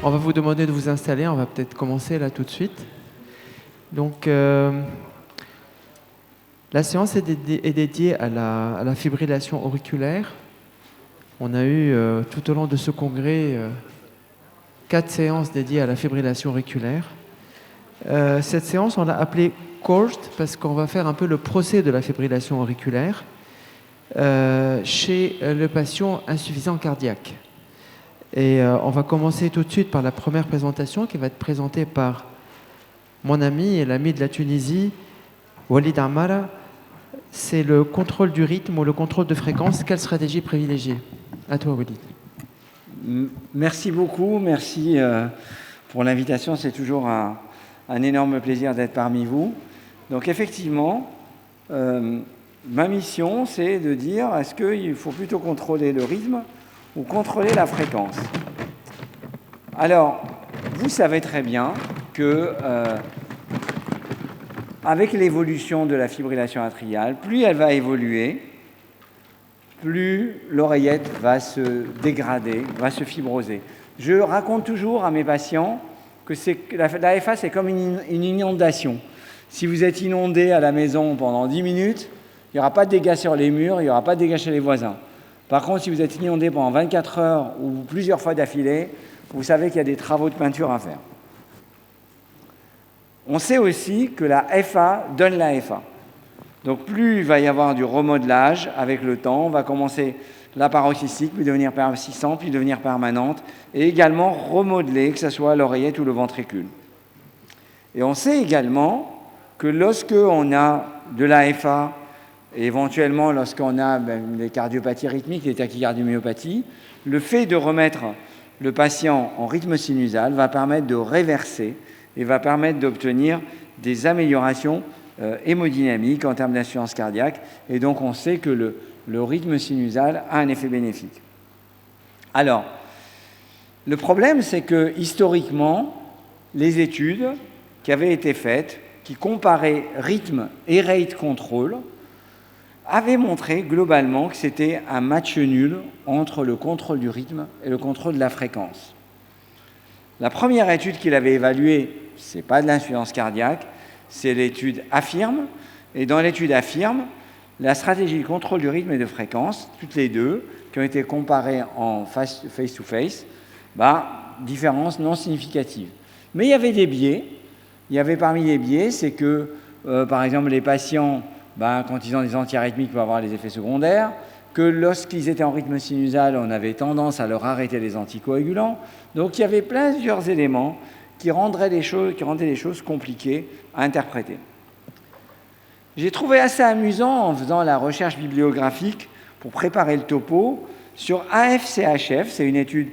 On va vous demander de vous installer. On va peut-être commencer là tout de suite. Donc, la séance est dédiée à la fibrillation auriculaire. On a eu tout au long de ce congrès 4 séances dédiées à la fibrillation auriculaire. Cette séance, on l'a appelée CORT parce qu'on va faire un peu le procès de la fibrillation auriculaire chez le patient insuffisant cardiaque. Et on va commencer tout de suite par la première présentation qui va être présentée par mon ami et l'ami de la Tunisie, Walid Amara. C'est le contrôle du rythme ou le contrôle de fréquence. Quelle stratégie privilégier? À toi, Walid. Merci beaucoup, merci pour l'invitation. C'est toujours un énorme plaisir d'être parmi vous. Donc effectivement, ma mission, c'est de dire est-ce qu'il faut plutôt contrôler le rythme ou contrôler la fréquence? Alors, vous savez très bien que avec l'évolution de la fibrillation atriale, plus elle va évoluer, plus l'oreillette va se dégrader, va se fibroser. Je raconte toujours à mes patients que la FA, c'est comme une inondation. Si vous êtes inondé à la maison pendant 10 minutes, il n'y aura pas de dégâts sur les murs, il n'y aura pas de dégâts chez les voisins. Par contre, si vous êtes inondé pendant 24 heures ou plusieurs fois d'affilée, vous savez qu'il y a des travaux de peinture à faire. On sait aussi que la FA donne la FA. Donc plus il va y avoir du remodelage avec le temps, on va commencer la paroxystique, puis devenir persistante, puis devenir permanente, et également remodeler, que ce soit l'oreillette ou le ventricule. Et on sait également que lorsque on a de la FA, et éventuellement lorsqu'on a des cardiopathies rythmiques, des tachycardiomyopathies, le fait de remettre le patient en rythme sinusal va permettre de réverser et va permettre d'obtenir des améliorations hémodynamiques en termes d'insuffisance cardiaque. Et donc, on sait que le rythme sinusal a un effet bénéfique. Alors, le problème, c'est que historiquement, les études qui avaient été faites, qui comparaient rythme et rate control, avaient montré globalement que c'était un match nul entre le contrôle du rythme et le contrôle de la fréquence. La première étude qu'il avait évaluée, ce n'est pas de l'insuffisance cardiaque, c'est l'étude AFFIRM. Et dans l'étude AFFIRM, la stratégie de contrôle du rythme et de fréquence, toutes les deux, qui ont été comparées en face-to-face, différence non significative. Mais il y avait des biais. Il y avait parmi les biais, c'est que, par exemple, les patients, quand ils ont des antiarythmiques, peuvent avoir des effets secondaires, que lorsqu'ils étaient en rythme sinusal, on avait tendance à leur arrêter les anticoagulants. Donc il y avait plusieurs éléments qui rendaient les choses compliquées à interpréter. J'ai trouvé assez amusant en faisant la recherche bibliographique pour préparer le topo sur AFCHF, c'est une étude,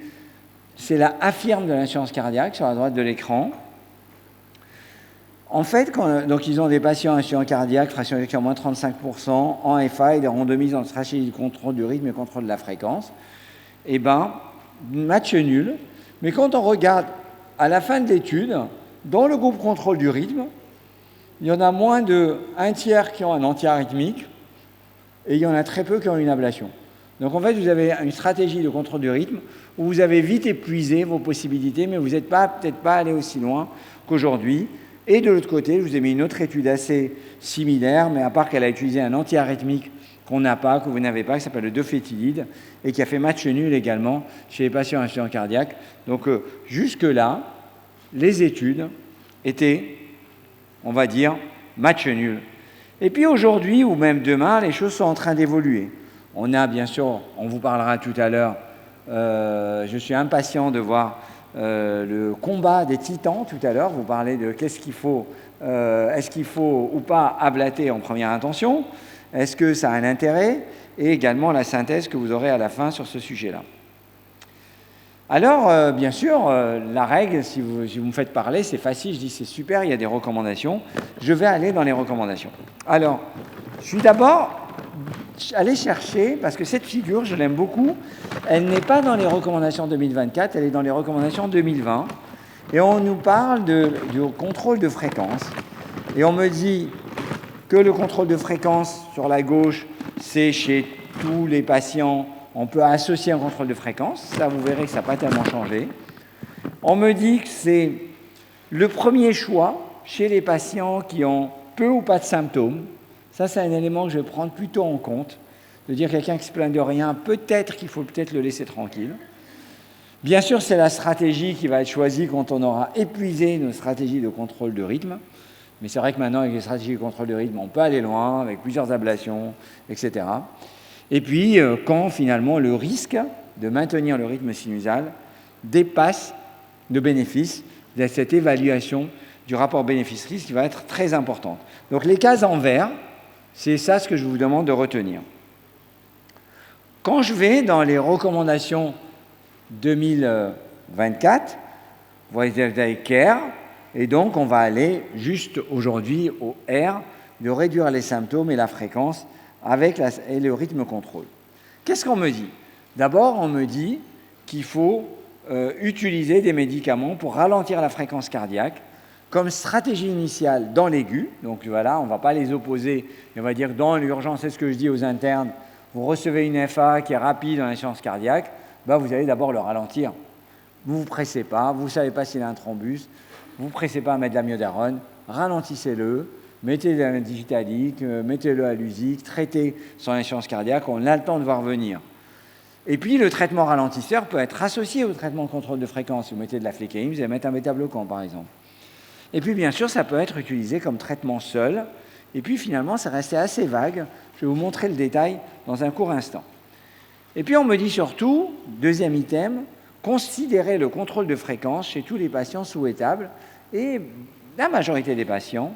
c'est la AFFIRM de l'insuffisance cardiaque sur la droite de l'écran. En fait, donc ils ont des patients insuffisants cardiaques, fraction éjectée moins 35%, en FA, ils les randomisent en stratégie de contrôle du rythme et contrôle de la fréquence. Et match nul. Mais quand on regarde à la fin de l'étude, dans le groupe contrôle du rythme, il y en a moins d'un tiers qui ont un antiarythmique et il y en a très peu qui ont une ablation. Donc en fait, vous avez une stratégie de contrôle du rythme où vous avez vite épuisé vos possibilités, mais vous n'êtes peut-être pas allé aussi loin qu'aujourd'hui. Et de l'autre côté, je vous ai mis une autre étude assez similaire, mais à part qu'elle a utilisé un antiarythmique qu'on n'a pas, que vous n'avez pas, qui s'appelle le dofétilide, et qui a fait match nul également chez les patients insuffisants cardiaques. Donc jusque-là, les études étaient, on va dire, match nul. Et puis aujourd'hui, ou même demain, les choses sont en train d'évoluer. On a bien sûr, on vous parlera tout à l'heure, je suis impatient de voir le combat des titans tout à l'heure. Vous parlez de est-ce qu'il faut ou pas ablater en première intention, est-ce que ça a un intérêt, et également la synthèse que vous aurez à la fin sur ce sujet-là. Alors, bien sûr, la règle, si vous me faites parler, c'est facile, je dis c'est super, il y a des recommandations. Je vais aller dans les recommandations. Alors, je suis d'abord allé chercher, parce que cette figure, je l'aime beaucoup, elle n'est pas dans les recommandations 2024, elle est dans les recommandations 2020. Et on nous parle du contrôle de fréquence. Et on me dit que le contrôle de fréquence sur la gauche, c'est chez tous les patients, on peut associer un contrôle de fréquence. Ça, vous verrez que ça n'a pas tellement changé. On me dit que c'est le premier choix chez les patients qui ont peu ou pas de symptômes. Ça, c'est un élément que je vais prendre plutôt en compte. De dire quelqu'un qui se plaint de rien, peut-être qu'il faut peut-être le laisser tranquille. Bien sûr, c'est la stratégie qui va être choisie quand on aura épuisé nos stratégies de contrôle de rythme. Mais c'est vrai que maintenant, avec les stratégies de contrôle de rythme, on peut aller loin, avec plusieurs ablations, etc. Et puis, quand finalement le risque de maintenir le rythme sinusal dépasse le bénéfice de cette évaluation du rapport bénéfice-risque qui va être très importante. Donc les cases en vert, c'est ça ce que je vous demande de retenir. Quand je vais dans les recommandations 2024, vous voyez avec CARE, et donc on va aller juste aujourd'hui au R, de réduire les symptômes et la fréquence et le rythme contrôle. Qu'est-ce qu'on me dit? D'abord, on me dit qu'il faut utiliser des médicaments pour ralentir la fréquence cardiaque comme stratégie initiale dans l'aigu. Donc voilà, on ne va pas les opposer. On va dire que dans l'urgence, c'est ce que je dis aux internes, vous recevez une FA qui est rapide dans l'insuffisance cardiaque, vous allez d'abord le ralentir. Vous ne vous pressez pas, vous ne savez pas s'il a un thrombus, vous ne vous pressez pas à mettre de l'amiodarone, ralentissez-le, mettez de la digitalique, mettez-le à l'usique, traitez son insuffisance cardiaque, on a le temps de voir venir. Et puis, le traitement ralentisseur peut être associé au traitement de contrôle de fréquence. Si vous mettez de la flécaïne, vous allez mettre un bêta-bloquant, par exemple. Et puis, bien sûr, ça peut être utilisé comme traitement seul. Et puis, finalement, ça restait assez vague. Je vais vous montrer le détail dans un court instant. Et puis, on me dit surtout, deuxième item, considérer le contrôle de fréquence chez tous les patients souhaitables. Et la majorité des patients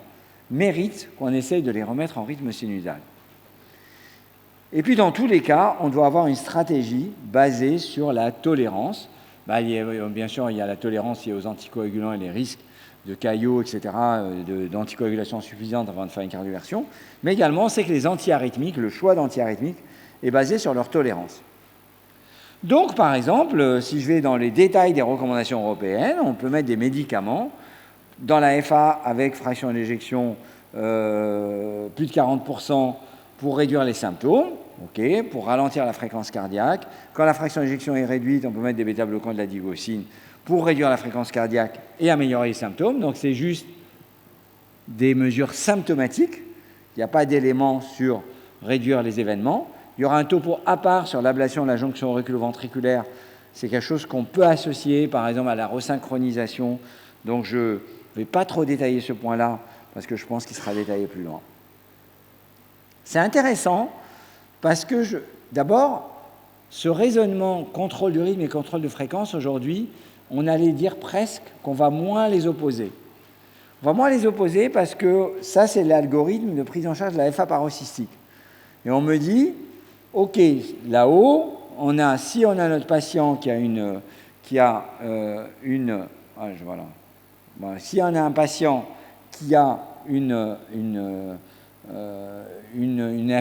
méritent qu'on essaye de les remettre en rythme sinusal. Et puis, dans tous les cas, on doit avoir une stratégie basée sur la tolérance. Bien sûr, il y a la tolérance liée aux anticoagulants et les risques de caillots, etc., d'anticoagulation suffisante avant de faire une cardioversion. Mais également, on sait que les antiarythmiques, le choix d'antiarythmiques, est basé sur leur tolérance. Donc, par exemple, si je vais dans les détails des recommandations européennes, on peut mettre des médicaments dans la FA avec fraction d'éjection plus de 40%, pour réduire les symptômes, pour ralentir la fréquence cardiaque. Quand la fraction d'éjection est réduite, on peut mettre des bêta-bloquants de la digoxine pour réduire la fréquence cardiaque et améliorer les symptômes. Donc c'est juste des mesures symptomatiques. Il n'y a pas d'éléments sur réduire les événements. Il y aura un topo à part sur l'ablation de la jonction auriculo-ventriculaire. C'est quelque chose qu'on peut associer, par exemple, à la resynchronisation. Donc je ne vais pas trop détailler ce point-là, parce que je pense qu'il sera détaillé plus loin. C'est intéressant parce que, d'abord, ce raisonnement contrôle du rythme et contrôle de fréquence, aujourd'hui, on allait dire presque qu'on va moins les opposer. On va moins les opposer parce que ça, c'est l'algorithme de prise en charge de la FA paroxystique. Et on me dit, OK, là-haut, si on a notre patient si on a un patient qui a une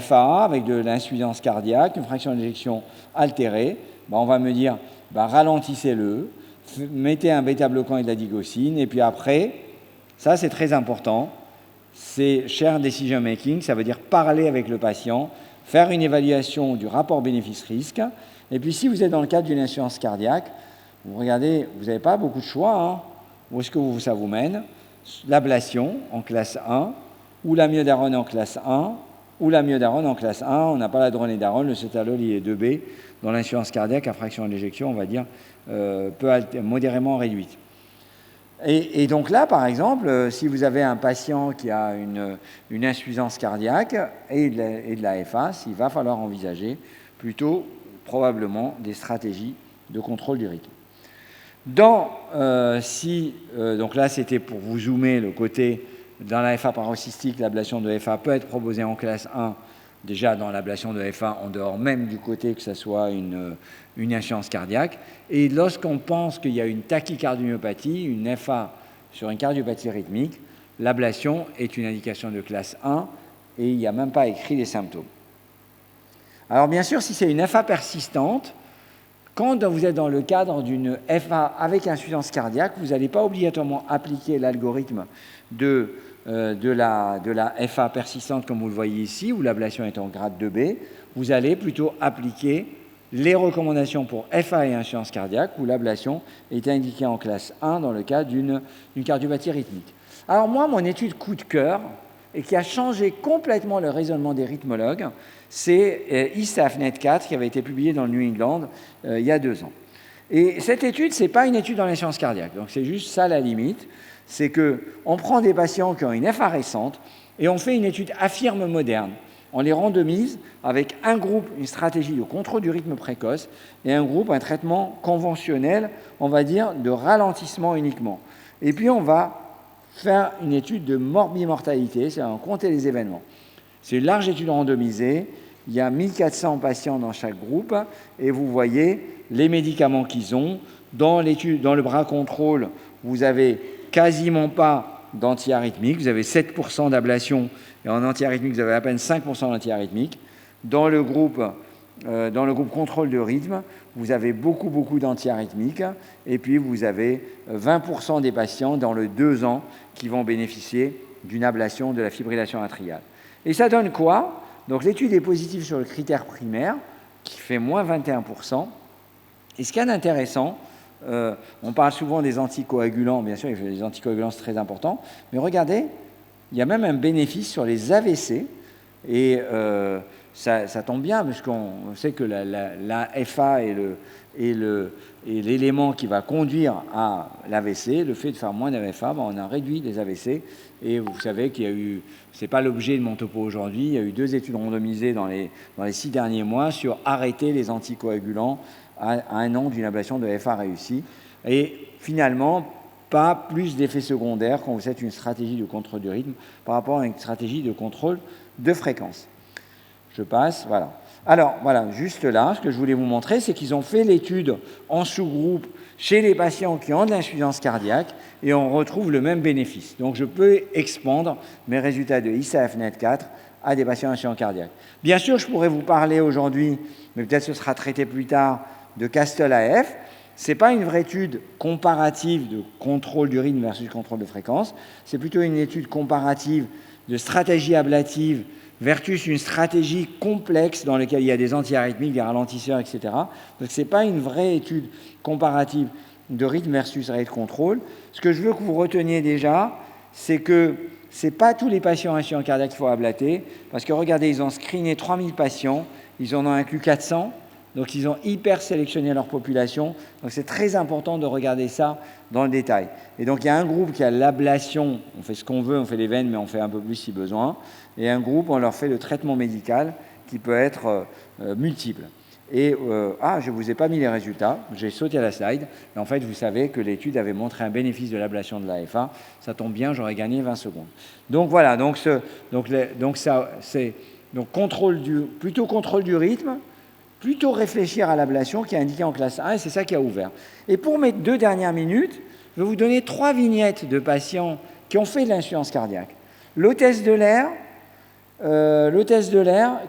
FAA avec de l'insuffisance cardiaque, une fraction d'éjection altérée, on va me dire, ralentissez-le, mettez un bêta-bloquant et de la digoxine, et puis après, ça c'est très important, c'est share decision making, ça veut dire parler avec le patient, faire une évaluation du rapport bénéfice-risque, et puis si vous êtes dans le cadre d'une insuffisance cardiaque, vous regardez, vous n'avez pas beaucoup de choix, où est-ce que ça vous mène? L'ablation en classe 1, ou l'amiodarone en classe 1, ou l'amiodarone en classe 1, on n'a pas la dronédarone, le cétalol il est 2B, dans l'insuffisance cardiaque à fraction d'éjection, on va dire, modérément réduite. Et donc là, par exemple, si vous avez un patient qui a une insuffisance cardiaque et de la FA, il va falloir envisager plutôt probablement des stratégies de contrôle du rythme. Donc là, c'était pour vous zoomer le côté. Dans la FA paroxystique, l'ablation de FA peut être proposée en classe 1, déjà dans l'ablation de FA, en dehors même du côté que ce soit une insuffisance cardiaque. Et lorsqu'on pense qu'il y a une tachycardiomyopathie, une FA sur une cardiopathie rythmique, l'ablation est une indication de classe 1 et il n'y a même pas écrit les symptômes. Alors bien sûr, si c'est une FA persistante, quand vous êtes dans le cadre d'une FA avec insuffisance cardiaque, vous n'allez pas obligatoirement appliquer l'algorithme de la FA persistante comme vous le voyez ici, où l'ablation est en grade 2B. Vous allez plutôt appliquer les recommandations pour FA et insuffisance cardiaque, où l'ablation est indiquée en classe 1 dans le cas d'une cardiopathie rythmique. Alors moi, mon étude coup de cœur, et qui a changé complètement le raisonnement des rythmologues, c'est ISAF-NET4 qui avait été publié dans le New England il y a 2 ans. Et cette étude, ce n'est pas une étude dans l'insuffisance cardiaque, donc c'est juste ça la limite, c'est qu'on prend des patients qui ont une FA récente et on fait une étude affirme moderne. On les randomise avec un groupe, une stratégie de contrôle du rythme précoce, et un groupe, un traitement conventionnel, on va dire, de ralentissement uniquement. Et puis on va faire une étude de morbimortalité, c'est-à-dire compter les événements. C'est une large étude randomisée, il y a 1400 patients dans chaque groupe, et vous voyez les médicaments qu'ils ont. Dans le bras contrôle, vous n'avez quasiment pas d'antiarythmique, vous avez 7% d'ablation, et en antiarythmique, vous avez à peine 5% d'antiarythmique. Dans le groupe contrôle de rythme, vous avez beaucoup d'antiarythmiques, et puis vous avez 20% des patients dans le 2 ans qui vont bénéficier d'une ablation de la fibrillation atriale. Et ça donne quoi? Donc l'étude est positive sur le critère primaire, qui fait moins 21%. Et ce qu'il y a d'intéressant, on parle souvent des anticoagulants, bien sûr, les anticoagulants c'est très important, mais regardez, il y a même un bénéfice sur les AVC, et ça tombe bien, parce qu'on sait que la FA est l'élément qui va conduire à l'AVC. Le fait de faire moins d'FA, on a réduit les AVC, et vous savez qu'il y a eu, ce n'est pas l'objet de mon topo aujourd'hui, il y a eu 2 études randomisées dans les 6 derniers mois sur arrêter les anticoagulants à 1 an d'une ablation de FA réussie, et finalement, pas plus d'effets secondaires quand vous faites une stratégie de contrôle du rythme par rapport à une stratégie de contrôle de fréquence. Je passe, voilà. Alors, voilà, juste là, ce que je voulais vous montrer, c'est qu'ils ont fait l'étude en sous-groupe chez les patients qui ont de l'insuffisance cardiaque, et on retrouve le même bénéfice. Donc, je peux expandre mes résultats de ISAF-NET4 à des patients insuffisants cardiaques. Bien sûr, je pourrais vous parler aujourd'hui, mais peut-être ce sera traité plus tard, de CASTLE-AF. Ce n'est pas une vraie étude comparative de contrôle du rythme versus contrôle de fréquence, c'est plutôt une étude comparative de stratégie ablative versus une stratégie complexe dans laquelle il y a des antiarythmiques, des ralentisseurs, etc. Donc ce n'est pas une vraie étude comparative de rythme versus arrêt de contrôle. Ce que je veux que vous reteniez déjà, c'est que ce n'est pas tous les patients insuffisants cardiaques qu'il faut ablater, parce que regardez, ils ont screené 3000 patients, ils en ont inclus 400, donc ils ont hyper sélectionné leur population. Donc c'est très important de regarder ça dans le détail. Et donc il y a un groupe qui a l'ablation, on fait ce qu'on veut, on fait les veines, mais on fait un peu plus si besoin. Et un groupe, on leur fait le traitement médical qui peut être multiple. Et je ne vous ai pas mis les résultats, j'ai sauté à la slide. Mais en fait, vous savez que l'étude avait montré un bénéfice de l'ablation de l'AFA. Ça tombe bien, j'aurais gagné 20 secondes. Donc voilà, plutôt contrôle du rythme, plutôt réfléchir à l'ablation qui est indiquée en classe 1, et c'est ça qui a ouvert. Et pour mes 2 dernières minutes, je vais vous donner 3 vignettes de patients qui ont fait de l'insuffisance cardiaque. L'hôtesse de l'air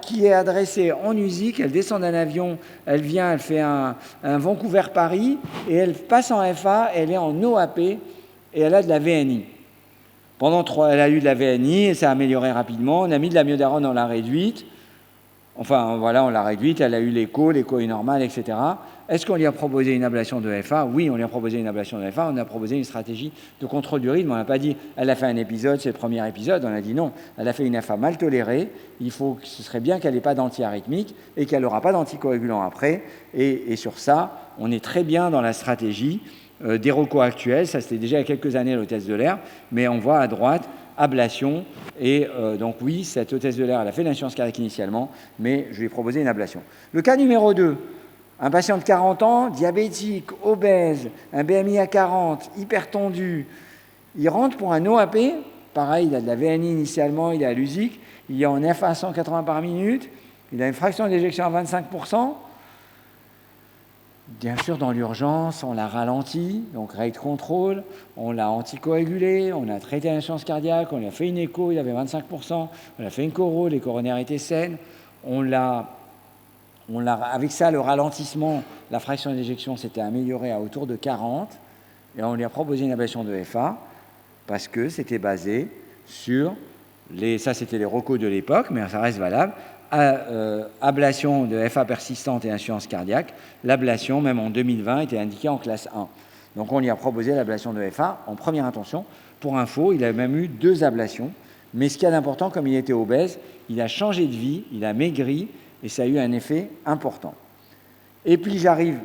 qui est adressée en USIC, elle descend d'un avion, elle vient, elle fait un Vancouver-Paris, et elle passe en FA, elle est en OAP, et elle a de la VNI. Elle a eu de la VNI, et ça a amélioré rapidement, on a mis de la myodarone, on l'a réduite. Enfin, voilà, on l'a réduite, elle a eu l'écho est normal, etc. Est-ce qu'on lui a proposé une ablation de FA? Oui, on lui a proposé une ablation de FA, on a proposé une stratégie de contrôle du rythme. On n'a pas dit, elle a fait un épisode, c'est le premier épisode. On a dit non, elle a fait une FA mal tolérée, ce serait bien qu'elle n'ait pas d'antiarythmique et qu'elle n'aura pas d'anticoagulant après. Et sur ça, on est très bien dans la stratégie des recos actuels. Ça, c'était déjà il y a quelques années l'hôtesse de l'air, mais on voit à droite, ablation, et donc oui, cette hôtesse de l'air, elle a fait l'insuffisance cardiaque initialement, mais je lui ai proposé une ablation. Le cas numéro 2, un patient de 40 ans, diabétique, obèse, un BMI à 40, hypertendu, il rentre pour un OAP, pareil, il a de la VNI initialement, il est à l'USIC, il est en FA 180 par minute, il a une fraction d'éjection à 25%. Bien sûr, dans l'urgence, on l'a ralenti, donc rate control, on l'a anticoagulé, on a traité l'insuffisance cardiaque, on lui a fait une écho, il avait 25%, on a fait une choro, les coronaires étaient saines, avec ça, le ralentissement, la fraction d'éjection s'était améliorée à autour de 40, et on lui a proposé une ablation de FA, parce que c'était basé sur ça c'était les recos de l'époque, mais ça reste valable, ablation de FA persistante et insuffisance cardiaque, l'ablation, même en 2020, était indiquée en classe 1. Donc on lui a proposé l'ablation de FA en première intention. Pour info, il a même eu 2 ablations. Mais ce qu'il y a d'important, comme il était obèse, il a changé de vie, il a maigri, et ça a eu un effet important. Et puis j'arrive,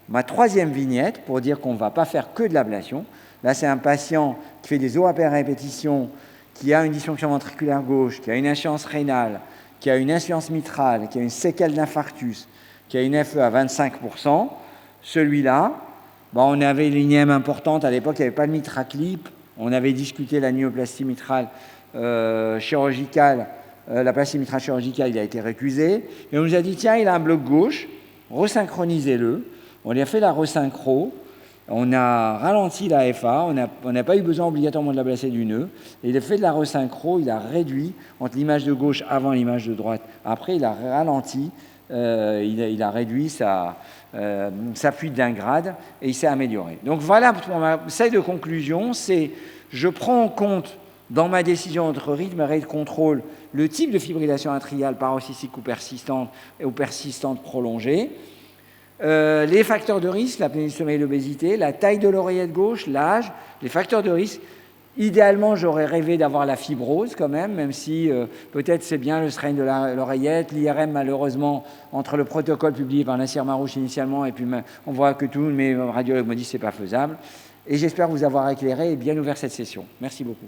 ma 3e vignette, pour dire qu'on ne va pas faire que de l'ablation. Là, c'est un patient qui fait des OAP à répétition, qui a une dysfonction ventriculaire gauche, qui a une insuffisance rénale, qui a une insuffisance mitrale, qui a une séquelle d'infarctus, qui a une FE à 25%. Celui-là, on avait une INM importante. À l'époque, il n'y avait pas de mitraclip. On avait discuté la myoplastie mitrale chirurgicale. La plastie mitrale chirurgicale, il a été récusé. Et on nous a dit, tiens, il a un bloc gauche, resynchronisez-le. On lui a fait la resynchro. On a ralenti la FA. On n'a pas eu besoin obligatoirement de l'ablacer du nœud. Et il a fait de la resynchro. Il a réduit entre l'image de gauche avant et l'image de droite. Après, il a ralenti. Il a réduit sa fuite d'un grade et il s'est amélioré. Donc voilà pour ma série de conclusion, c'est je prends en compte dans ma décision entre rythme et rate de contrôle le type de fibrillation atriale paroxystique ou persistante prolongée, les facteurs de risque, l'apnée du sommeil et l'obésité, la taille de l'oreillette gauche, l'âge, les facteurs de risque. Idéalement, j'aurais rêvé d'avoir la fibrose quand même si peut-être c'est bien le strain de l'oreillette, l'IRM malheureusement, entre le protocole publié par Nassir Marouche initialement et puis on voit que tous mes radiologues me disent que ce n'est pas faisable. Et j'espère vous avoir éclairé et bien ouvert cette session. Merci beaucoup.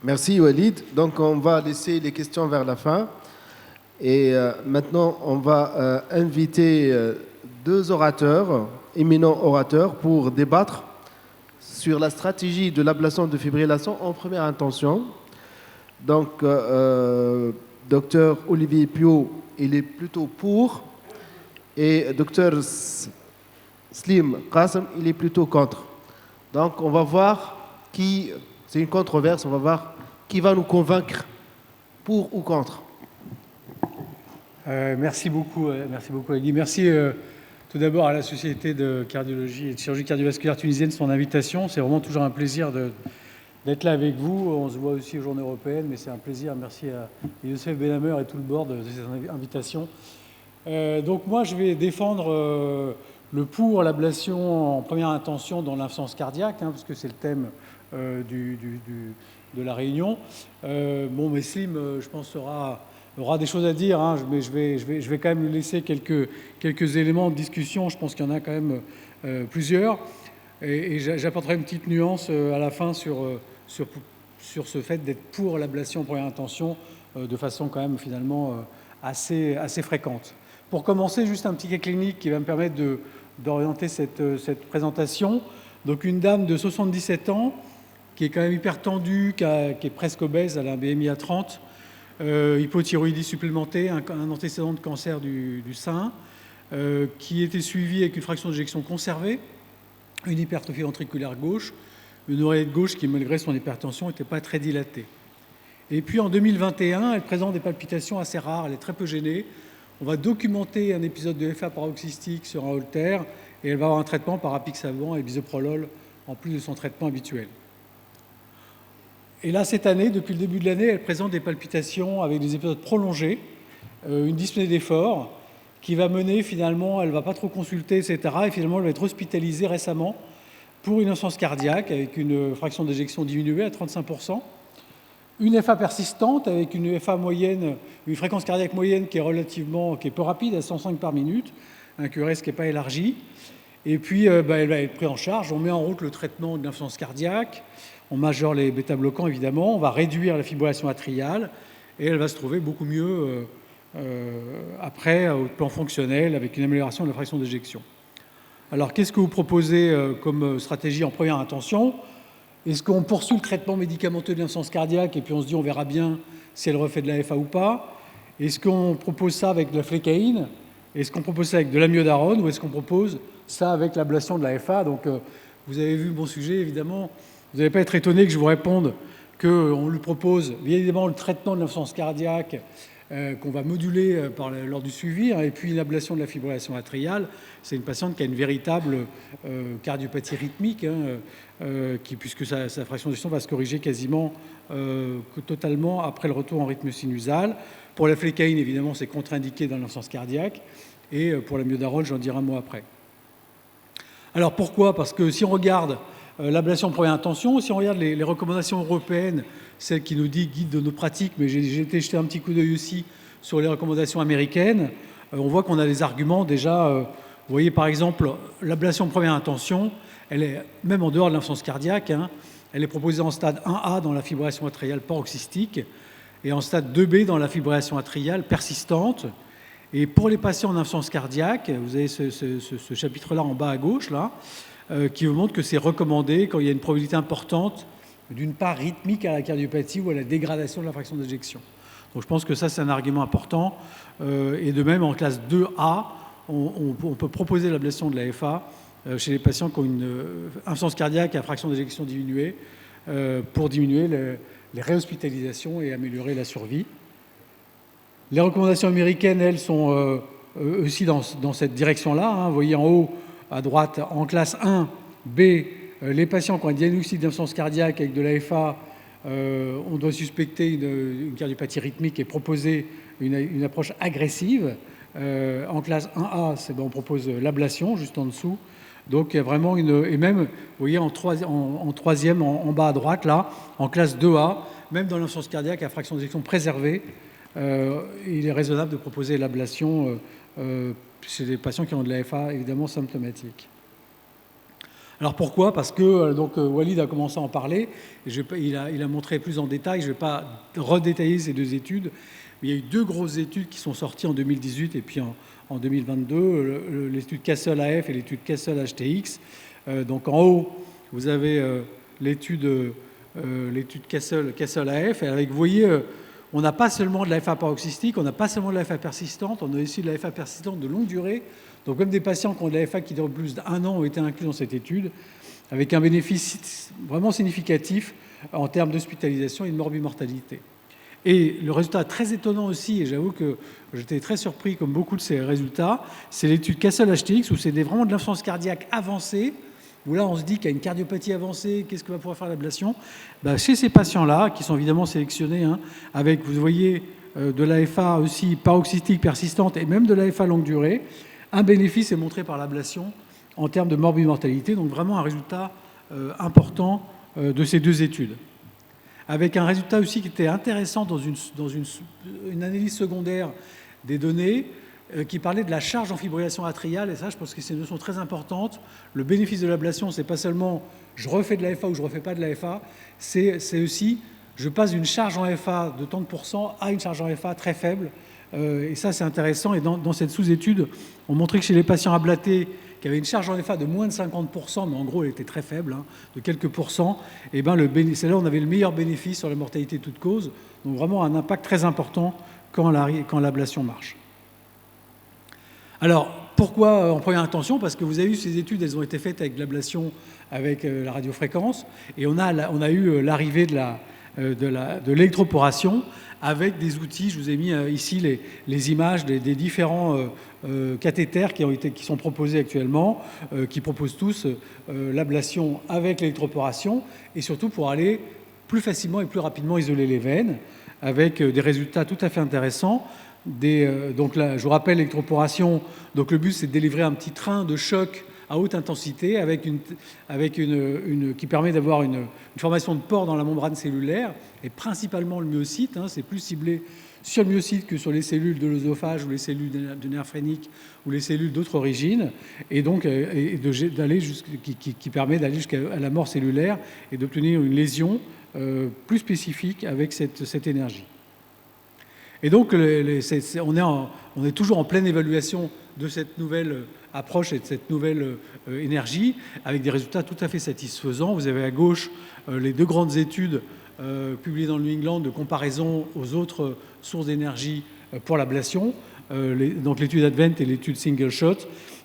Merci Walid. Donc on va laisser les questions vers la fin. Et maintenant, on va inviter 2 orateurs, éminents orateurs, pour débattre sur la stratégie de l'ablation de fibrillation en première intention. Donc, Dr Olivier Piot, il est plutôt pour, et Dr Slim Qassem, il est plutôt contre. Donc, on va voir qui, c'est une controverse, on va voir qui va nous convaincre pour ou contre. Merci beaucoup, Guy. Merci tout d'abord à la Société de cardiologie et de chirurgie cardiovasculaire tunisienne de son invitation. C'est vraiment toujours un plaisir d'être là avec vous. On se voit aussi aux Journées européennes, mais c'est un plaisir. Merci à Youssef Benhamer et tout le board de cette invitation. Donc moi, je vais défendre le pour l'ablation en première intention dans l'insuffisance cardiaque, parce que c'est le thème de la réunion. Mais Slim, je pense, aura des choses à dire, mais je vais quand même lui laisser quelques éléments de discussion. Je pense qu'il y en a quand même plusieurs. Et j'apporterai une petite nuance à la fin sur ce fait d'être pour l'ablation en première intention de façon quand même finalement assez fréquente. Pour commencer, juste un petit cas clinique qui va me permettre d'orienter cette présentation. Donc une dame de 77 ans qui est quand même hyper tendue, qui est presque obèse, elle a un BMI à 30, hypothyroïdie supplémentée, un antécédent de cancer du sein, qui était suivi avec une fraction d'éjection conservée, une hypertrophie ventriculaire gauche, une oreillette gauche qui, malgré son hypertension, n'était pas très dilatée. Et puis en 2021, elle présente des palpitations assez rares, elle est très peu gênée. On va documenter un épisode de FA paroxystique sur un holter et elle va avoir un traitement par apixaban et bisoprolol en plus de son traitement habituel. Et là, cette année, depuis le début de l'année, elle présente des palpitations avec des épisodes prolongés, une dyspnée d'effort qui va mener finalement, elle ne va pas trop consulter, etc. Et finalement, elle va être hospitalisée récemment pour une insuffisance cardiaque avec une fraction d'éjection diminuée à 35%, une FA persistante avec une FA moyenne, une fréquence cardiaque moyenne qui est peu rapide, à 105 par minute, un QRS qui n'est pas élargi. Et puis, elle va être prise en charge. On met en route le traitement de l'insuffisance cardiaque. On majore les bêta-bloquants, évidemment. On va réduire la fibrillation atriale. Et elle va se trouver beaucoup mieux après, au plan fonctionnel, avec une amélioration de la fraction d'éjection. Alors, qu'est-ce que vous proposez comme stratégie en première intention ? Est-ce qu'on poursuit le traitement médicamenteux de l'insuffisance cardiaque et puis on se dit on verra bien si elle refait de la FA ou pas ? Est-ce qu'on propose ça avec de la flécaïne ? Est-ce qu'on propose ça avec de l'amiodarone ou est-ce qu'on propose ça avec l'ablation de la FA ? Donc, vous avez vu mon sujet, évidemment. Vous n'allez pas être étonné que je vous réponde qu'on lui propose, bien évidemment, le traitement de l'insuffisance cardiaque qu'on va moduler lors du suivi. Et puis l'ablation de la fibrillation atriale, c'est une patiente qui a une véritable cardiopathie rythmique, puisque sa fraction d'éjection va se corriger quasiment totalement après le retour en rythme sinusal. Pour la flécaïne, évidemment, c'est contre-indiqué dans l'insuffisance cardiaque. Et pour la myodarone, j'en dirai un mot après. Alors pourquoi? Parce que si on regarde l'ablation de première intention, si on regarde les recommandations européennes, celles qui nous guident de nos pratiques, mais j'ai été jeter un petit coup d'œil aussi sur les recommandations américaines, on voit qu'on a des arguments déjà. Vous voyez par exemple, l'ablation de première intention, elle est, même en dehors de l'insuffisance cardiaque, elle est proposée en stade 1A dans la fibrillation atriale paroxystique et en stade 2B dans la fibrillation atriale persistante. Et pour les patients en insuffisance cardiaque, vous avez ce chapitre-là en bas à gauche, là, qui vous montre que c'est recommandé quand il y a une probabilité importante d'une part rythmique à la cardiopathie ou à la dégradation de la fraction d'éjection. Donc je pense que ça, c'est un argument important. Et de même, en classe 2A, on peut proposer l'ablation de la FA chez les patients qui ont une insuffisance cardiaque à fraction d'éjection diminuée pour diminuer les réhospitalisations et améliorer la survie. Les recommandations américaines, elles, sont aussi dans cette direction-là. Vous voyez en haut, à droite, en classe 1B, les patients qui ont un diagnostic d'insuffisance cardiaque avec de l'AFA, on doit suspecter une cardiopathie rythmique et proposer une approche agressive. En classe 1A, on propose l'ablation, juste en dessous. Donc il y a vraiment et même, vous voyez, en troisième, en bas à droite, là, en classe 2A, même dans l'insuffisance cardiaque à fraction d'éjection préservée, il est raisonnable de proposer l'ablation chez des patients qui ont de l'AFA évidemment symptomatique. Alors pourquoi? Parce que Walid a commencé à en parler, il a montré plus en détail, je ne vais pas redétailler ces deux études, mais il y a eu deux grosses études qui sont sorties en 2018 et puis en 2022, l'étude Castle-AF et l'étude Castle-HTX. Donc en haut, vous avez l'étude Castle-AF, et avec, vous voyez, on n'a pas seulement de l'AFA paroxystique, on n'a pas seulement de l'AFA persistante, on a aussi de l'AFA persistante de longue durée. Donc même des patients qui ont de l'AFA qui durent plus d'1 an ont été inclus dans cette étude, avec un bénéfice vraiment significatif en termes d'hospitalisation et de morbimortalité. Et le résultat très étonnant aussi, et j'avoue que j'étais très surpris comme beaucoup de ces résultats, c'est l'étude Castle-HTX où c'est vraiment de l'insuffisance cardiaque avancée, où là on se dit qu'il y a une cardiopathie avancée, qu'est-ce que va pouvoir faire l'ablation? Chez ces patients-là, qui sont évidemment sélectionnés, avec, vous voyez, de l'AFA aussi paroxystique persistante et même de l'AFA longue durée, un bénéfice est montré par l'ablation en termes de morbimortalité, donc vraiment un résultat important de ces deux études. Avec un résultat aussi qui était intéressant dans une analyse secondaire des données qui parlait de la charge en fibrillation atriale, et ça, je pense que c'est une notion très importante. Le bénéfice de l'ablation, c'est pas seulement je refais de l'AFA ou je refais pas de l'AFA, c'est aussi je passe d'une charge en FA de tant de pourcents à une charge en FA très faible. Et ça, c'est intéressant. Et dans cette sous-étude, on montrait que chez les patients ablatés qui avaient une charge en FA de moins de 50%, mais en gros, elle était très faible, de quelques pourcents, et c'est là où on avait le meilleur bénéfice sur la mortalité toute cause. Donc vraiment un impact très important quand l'ablation marche. Alors, pourquoi en première intention? Parce que vous avez vu ces études, elles ont été faites avec l'ablation avec la radiofréquence, et on a eu l'arrivée de l'électroporation avec des outils. Je vous ai mis ici les images des différents cathéters qui sont proposés actuellement, qui proposent tous l'ablation avec l'électroporation, et surtout pour aller plus facilement et plus rapidement isoler les veines, avec des résultats tout à fait intéressants. Donc là, je vous rappelle l'électroporation. Donc le but, c'est de délivrer un petit train de choc à haute intensité qui permet d'avoir une formation de pores dans la membrane cellulaire, et principalement le myocyte. C'est plus ciblé sur le myocyte que sur les cellules de l'œsophage ou les cellules de nerfs phréniques ou les cellules d'autres origines, et donc qui permet d'aller jusqu'à la mort cellulaire et d'obtenir une lésion plus spécifique avec cette énergie. Et donc, on est toujours en pleine évaluation de cette nouvelle approche et de cette nouvelle énergie, avec des résultats tout à fait satisfaisants. Vous avez à gauche les deux grandes études publiées dans le New England de comparaison aux autres sources d'énergie pour l'ablation, donc l'étude Advent et l'étude Single Shot,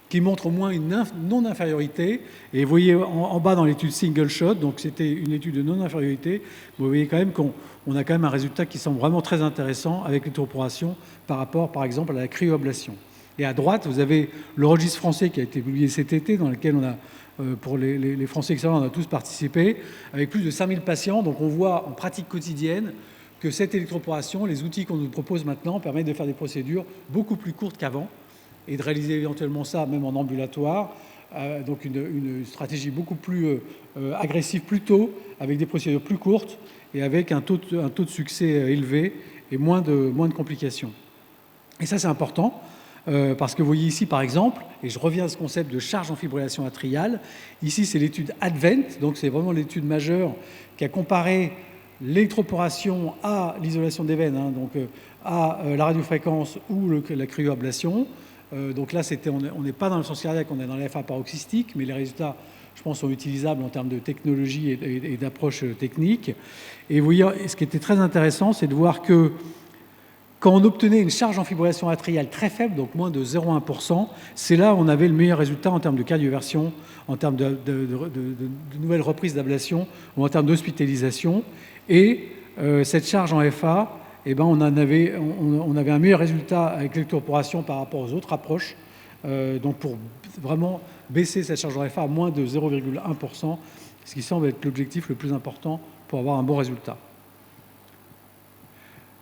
qui montrent au moins une non-infériorité. Et vous voyez en bas dans l'étude Single Shot, donc c'était une étude de non-infériorité, vous voyez quand même qu'on on a quand même un résultat qui semble vraiment très intéressant avec l'électroporation par rapport, par exemple, à la cryoablation. Et à droite, vous avez le registre français qui a été publié cet été, dans lequel on a, pour les Français excellents, on a tous participé, avec plus de 5000 patients. Donc on voit en pratique quotidienne que cette électroporation, les outils qu'on nous propose maintenant, permettent de faire des procédures beaucoup plus courtes qu'avant et de réaliser éventuellement ça même en ambulatoire. Donc une stratégie beaucoup plus agressive plus tôt, avec des procédures plus courtes et avec un taux de succès élevé et moins de complications. Et ça, c'est important. Parce que vous voyez ici, par exemple, et je reviens à ce concept de charge en fibrillation atriale, ici c'est l'étude ADVENT, donc c'est vraiment l'étude majeure qui a comparé l'électroporation à l'isolation des veines, hein, donc à la radiofréquence ou la cryoablation. Donc là, on n'est pas dans le sens cardiaque, on est dans l'FA paroxystique, mais les résultats, je pense, sont utilisables en termes de technologie et d'approche technique. Et vous voyez, ce qui était très intéressant, c'est de voir que quand on obtenait une charge en fibrillation atriale très faible, donc moins de 0,1%, c'est là où on avait le meilleur résultat en termes de cardioversion, en termes de nouvelles reprises d'ablation ou en termes d'hospitalisation. Et cette charge en FA, eh ben, on avait un meilleur résultat avec l'électroporation par rapport aux autres approches. Donc pour vraiment baisser cette charge en FA à moins de 0,1%, ce qui semble être l'objectif le plus important pour avoir un bon résultat.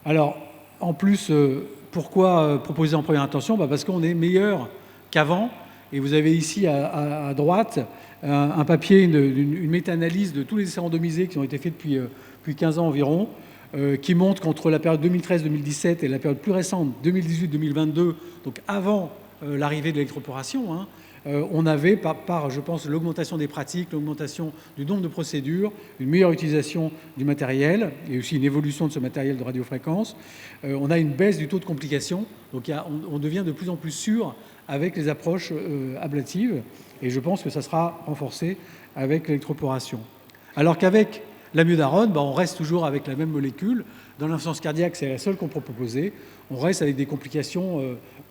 Alors, en plus, pourquoi proposer en première intention ? Parce qu'on est meilleur qu'avant. Et vous avez ici à droite un papier, une méta-analyse de tous les essais randomisés qui ont été faits depuis 15 ans environ, qui montre qu'entre la période 2013-2017 et la période plus récente, 2018-2022, donc avant l'arrivée de l'électroporation, hein, on avait, par, je pense, l'augmentation des pratiques, l'augmentation du nombre de procédures, une meilleure utilisation du matériel et aussi une évolution de ce matériel de radiofréquence. On a une baisse du taux de complications, donc on devient de plus en plus sûr avec les approches ablatives et je pense que ça sera renforcé avec l'électroporation. Alors qu'avec l'amiodarone, on reste toujours avec la même molécule. Dans l'insuffisance cardiaque, c'est la seule qu'on peut proposer. On reste avec des complications,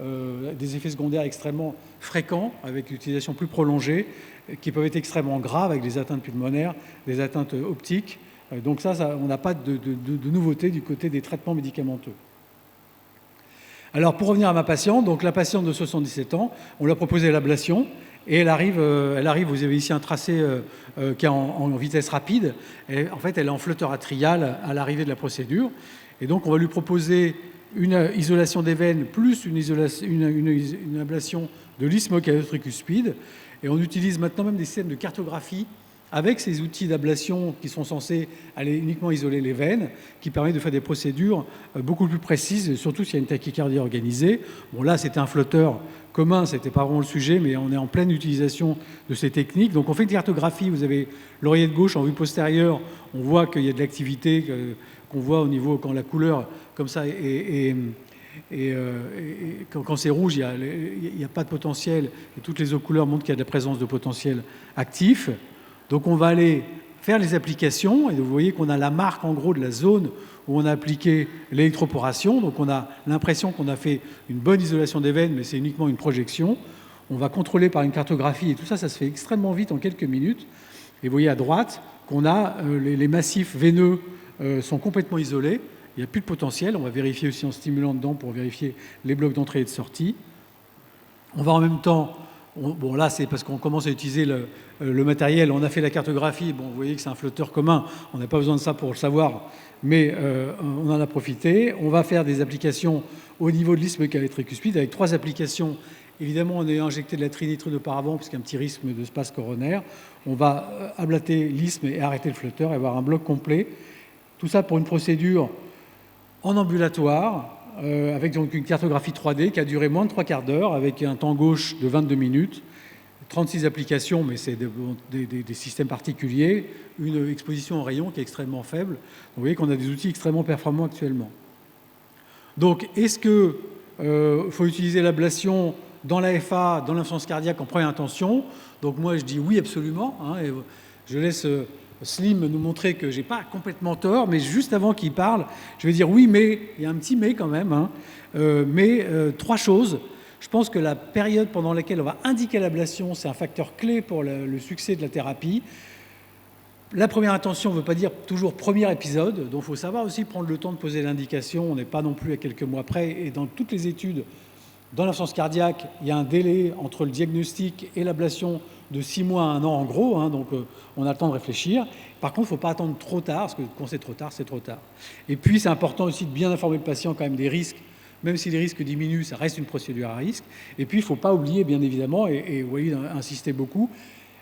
des effets secondaires extrêmement fréquents, avec une utilisation plus prolongée, qui peuvent être extrêmement graves, avec des atteintes pulmonaires, des atteintes optiques. Donc ça on n'a pas de nouveauté du côté des traitements médicamenteux. Alors pour revenir à ma patiente, donc la patiente de 77 ans, on lui a proposé l'ablation. Et elle arrive, vous avez ici un tracé qui est en vitesse rapide. Et en fait, elle est en flotteur atrial à l'arrivée de la procédure. Et donc, on va lui proposer une isolation des veines plus une ablation de l'isthme cardio-tricuspide. Et on utilise maintenant même des systèmes de cartographie avec ces outils d'ablation qui sont censés aller uniquement isoler les veines, qui permettent de faire des procédures beaucoup plus précises, surtout s'il y a une tachycardie organisée. Bon, là, c'était un flotteur commun, ce n'était pas vraiment le sujet, mais on est en pleine utilisation de ces techniques. Donc on fait une cartographie, vous avez l'oreiller de gauche en vue postérieure, on voit qu'il y a de l'activité, qu'on voit au niveau, quand la couleur, comme ça, quand c'est rouge, il n'y a pas de potentiel, et toutes les autres couleurs montrent qu'il y a de la présence de potentiel actif. Donc on va aller faire les applications, et vous voyez qu'on a la marque en gros de la zone où on a appliqué l'électroporation. Donc on a l'impression qu'on a fait une bonne isolation des veines, mais c'est uniquement une projection. On va contrôler par une cartographie, et tout ça, ça se fait extrêmement vite en quelques minutes. Et vous voyez à droite qu'on a les massifs veineux sont complètement isolés, il n'y a plus de potentiel. On va vérifier aussi en stimulant dedans pour vérifier les blocs d'entrée et de sortie. On va en même temps... Bon, là, c'est parce qu'on commence à utiliser le matériel. On a fait la cartographie. Bon, vous voyez que c'est un flotteur commun. On n'a pas besoin de ça pour le savoir, mais on en a profité. On va faire des applications au niveau de l'isthme cardio-tricuspide avec 3 applications. Évidemment, on a injecté de la trinitrine auparavant, puisqu'il y a un petit risque de space coronaire. On va ablater l'isthme et arrêter le flotteur et avoir un bloc complet. Tout ça pour une procédure en ambulatoire, avec donc une cartographie 3D qui a duré moins de 3/4 d'heure, avec un temps gauche de 22 minutes, 36 applications, mais c'est des systèmes particuliers, une exposition en rayon qui est extrêmement faible. Donc, vous voyez qu'on a des outils extrêmement performants actuellement. Donc, est-ce qu'il faut utiliser l'ablation dans l'AFA, dans l'insuffisance cardiaque en première intention? Donc moi, je dis oui, absolument. Hein, et je laisse... Slim nous montrer que je n'ai pas complètement tort, mais juste avant qu'il parle, je vais dire oui, mais, il y a un petit mais quand même, hein. 3 choses. Je pense que la période pendant laquelle on va indiquer l'ablation, c'est un facteur clé pour le succès de la thérapie. La première intention ne veut pas dire toujours premier épisode, donc il faut savoir aussi prendre le temps de poser l'indication. On n'est pas non plus à quelques mois près. Et dans toutes les études, dans l'insuffisance cardiaque, il y a un délai entre le diagnostic et l'ablation de 6 mois à 1 an en gros, hein, donc on a le temps de réfléchir. Par contre, il ne faut pas attendre trop tard, parce que quand c'est trop tard, c'est trop tard. Et puis, c'est important aussi de bien informer le patient quand même des risques. Même si les risques diminuent, ça reste une procédure à risque. Et puis, il ne faut pas oublier, bien évidemment, et Walid insistait beaucoup,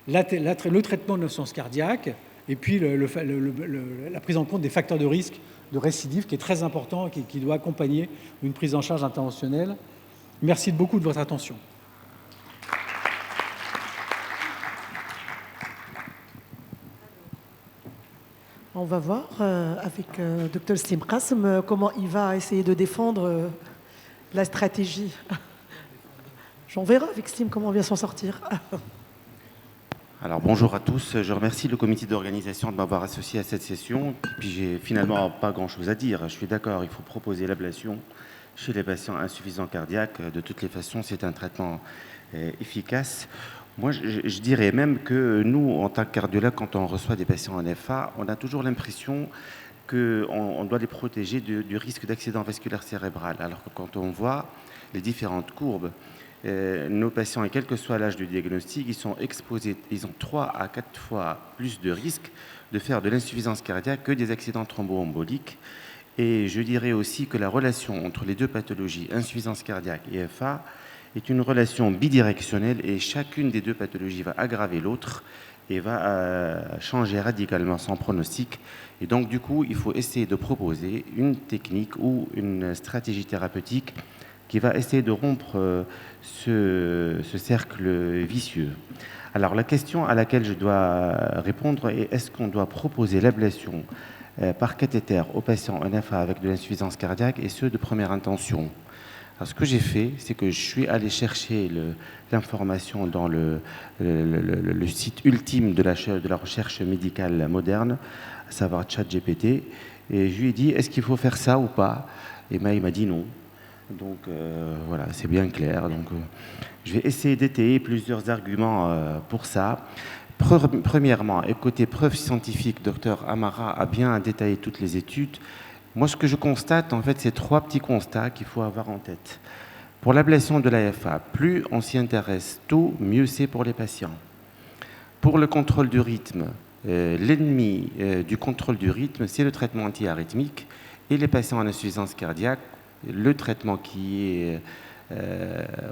le traitement de l'insuffisance cardiaque, et puis la prise en compte des facteurs de risque de récidive, qui est très important, qui doit accompagner une prise en charge interventionnelle. Merci beaucoup de votre attention. On va voir avec Dr Slim Qassem comment il va essayer de défendre la stratégie. J'en verrai avec Slim comment on vient s'en sortir. Alors bonjour à tous, je remercie le comité d'organisation de m'avoir associé à cette session. Puis j'ai finalement pas grand-chose à dire. Je suis d'accord, il faut proposer l'ablation chez les patients insuffisants cardiaques. De toutes les façons, c'est un traitement efficace. Moi, je dirais même que nous, en tant que cardiologue, quand on reçoit des patients en FA, on a toujours l'impression qu'on doit les protéger du risque d'accident vasculaire cérébral. Alors que quand on voit les différentes courbes, nos patients, et quel que soit l'âge du diagnostic, ils sont exposés, ils ont 3 à 4 fois plus de risques de faire de l'insuffisance cardiaque que des accidents thromboemboliques. Et je dirais aussi que la relation entre les deux pathologies, insuffisance cardiaque et FA, est une relation bidirectionnelle et chacune des deux pathologies va aggraver l'autre et va changer radicalement son pronostic. Et donc, du coup, il faut essayer de proposer une technique ou une stratégie thérapeutique qui va essayer de rompre ce cercle vicieux. Alors, la question à laquelle je dois répondre est: est-ce qu'on doit proposer l'ablation par cathéter aux patients en FA avec de l'insuffisance cardiaque, et ce, de première intention? Alors, ce que j'ai fait, c'est que je suis allé chercher l'information dans le site ultime de la recherche médicale moderne, à savoir ChatGPT, et je lui ai dit: est-ce qu'il faut faire ça ou pas? Et il m'a dit non. Donc voilà, c'est bien clair. Donc, je vais essayer d'étayer plusieurs arguments pour ça. Premièrement, et côté preuve scientifique, Dr Amara a bien détaillé toutes les études. Moi, ce que je constate, en fait, c'est 3 petits constats qu'il faut avoir en tête. Pour l'ablation de l'AFA, plus on s'y intéresse tôt, mieux c'est pour les patients. Pour le contrôle du rythme, l'ennemi du contrôle du rythme, c'est le traitement antiarythmique. Et les patients en insuffisance cardiaque, le traitement qui est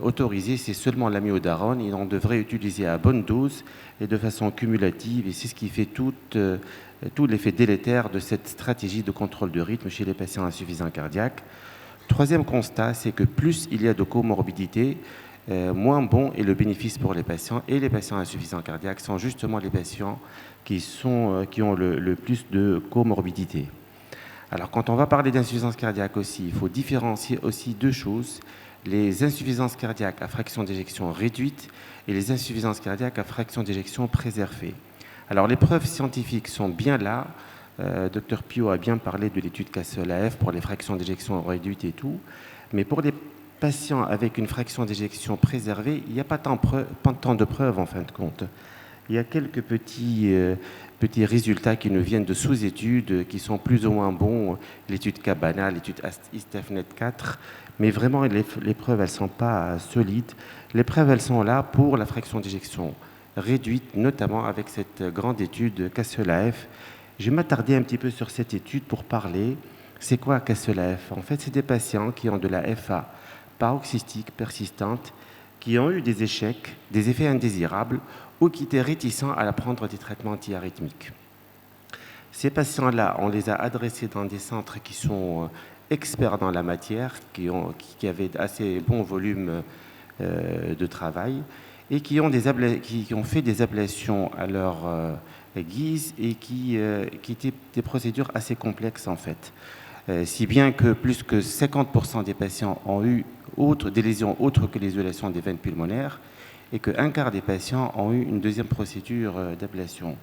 autorisé, c'est seulement l'amiodarone, et on devrait utiliser à bonne dose et de façon cumulative, et c'est ce qui fait tout l'effet délétère de cette stratégie de contrôle de rythme chez les patients insuffisants cardiaques. Troisième constat, c'est que plus il y a de comorbidité, moins bon est le bénéfice pour les patients, et les patients insuffisants cardiaques sont justement les patients qui ont le plus de comorbidité. Alors, quand on va parler d'insuffisance cardiaque aussi, il faut différencier aussi 2 choses: les insuffisances cardiaques à fraction d'éjection réduite et les insuffisances cardiaques à fraction d'éjection préservée. Alors, les preuves scientifiques sont bien là. Dr Pio a bien parlé de l'étude Castle-AF pour les fractions d'éjection réduites et tout. Mais pour les patients avec une fraction d'éjection préservée, il n'y a pas tant de preuves en fin de compte. Il y a quelques petits résultats qui nous viennent de sous-études qui sont plus ou moins bons, l'étude Cabana, l'étude ISTEFNET 4, mais vraiment les preuves, elles ne sont pas solides. Les preuves, elles sont là pour la fraction d'éjection réduite, notamment avec cette grande étude Castle-AF. Je vais m'attarder un petit peu sur cette étude pour parler. C'est quoi Castle-AF? En fait, c'est des patients qui ont de la FA paroxystique persistante, qui ont eu des échecs, des effets indésirables, ou qui étaient réticents à prendre des traitements antiarythmiques. Ces patients-là, on les a adressés dans des centres qui sont experts dans la matière, qui avaient assez bon volume de travail, et qui ont fait des ablations à leur guise, et qui étaient des procédures assez complexes en fait. Si bien que plus que 50% des patients ont eu des lésions autres que l'isolation des veines pulmonaires, et qu'un quart des patients ont eu une deuxième procédure d'ablation.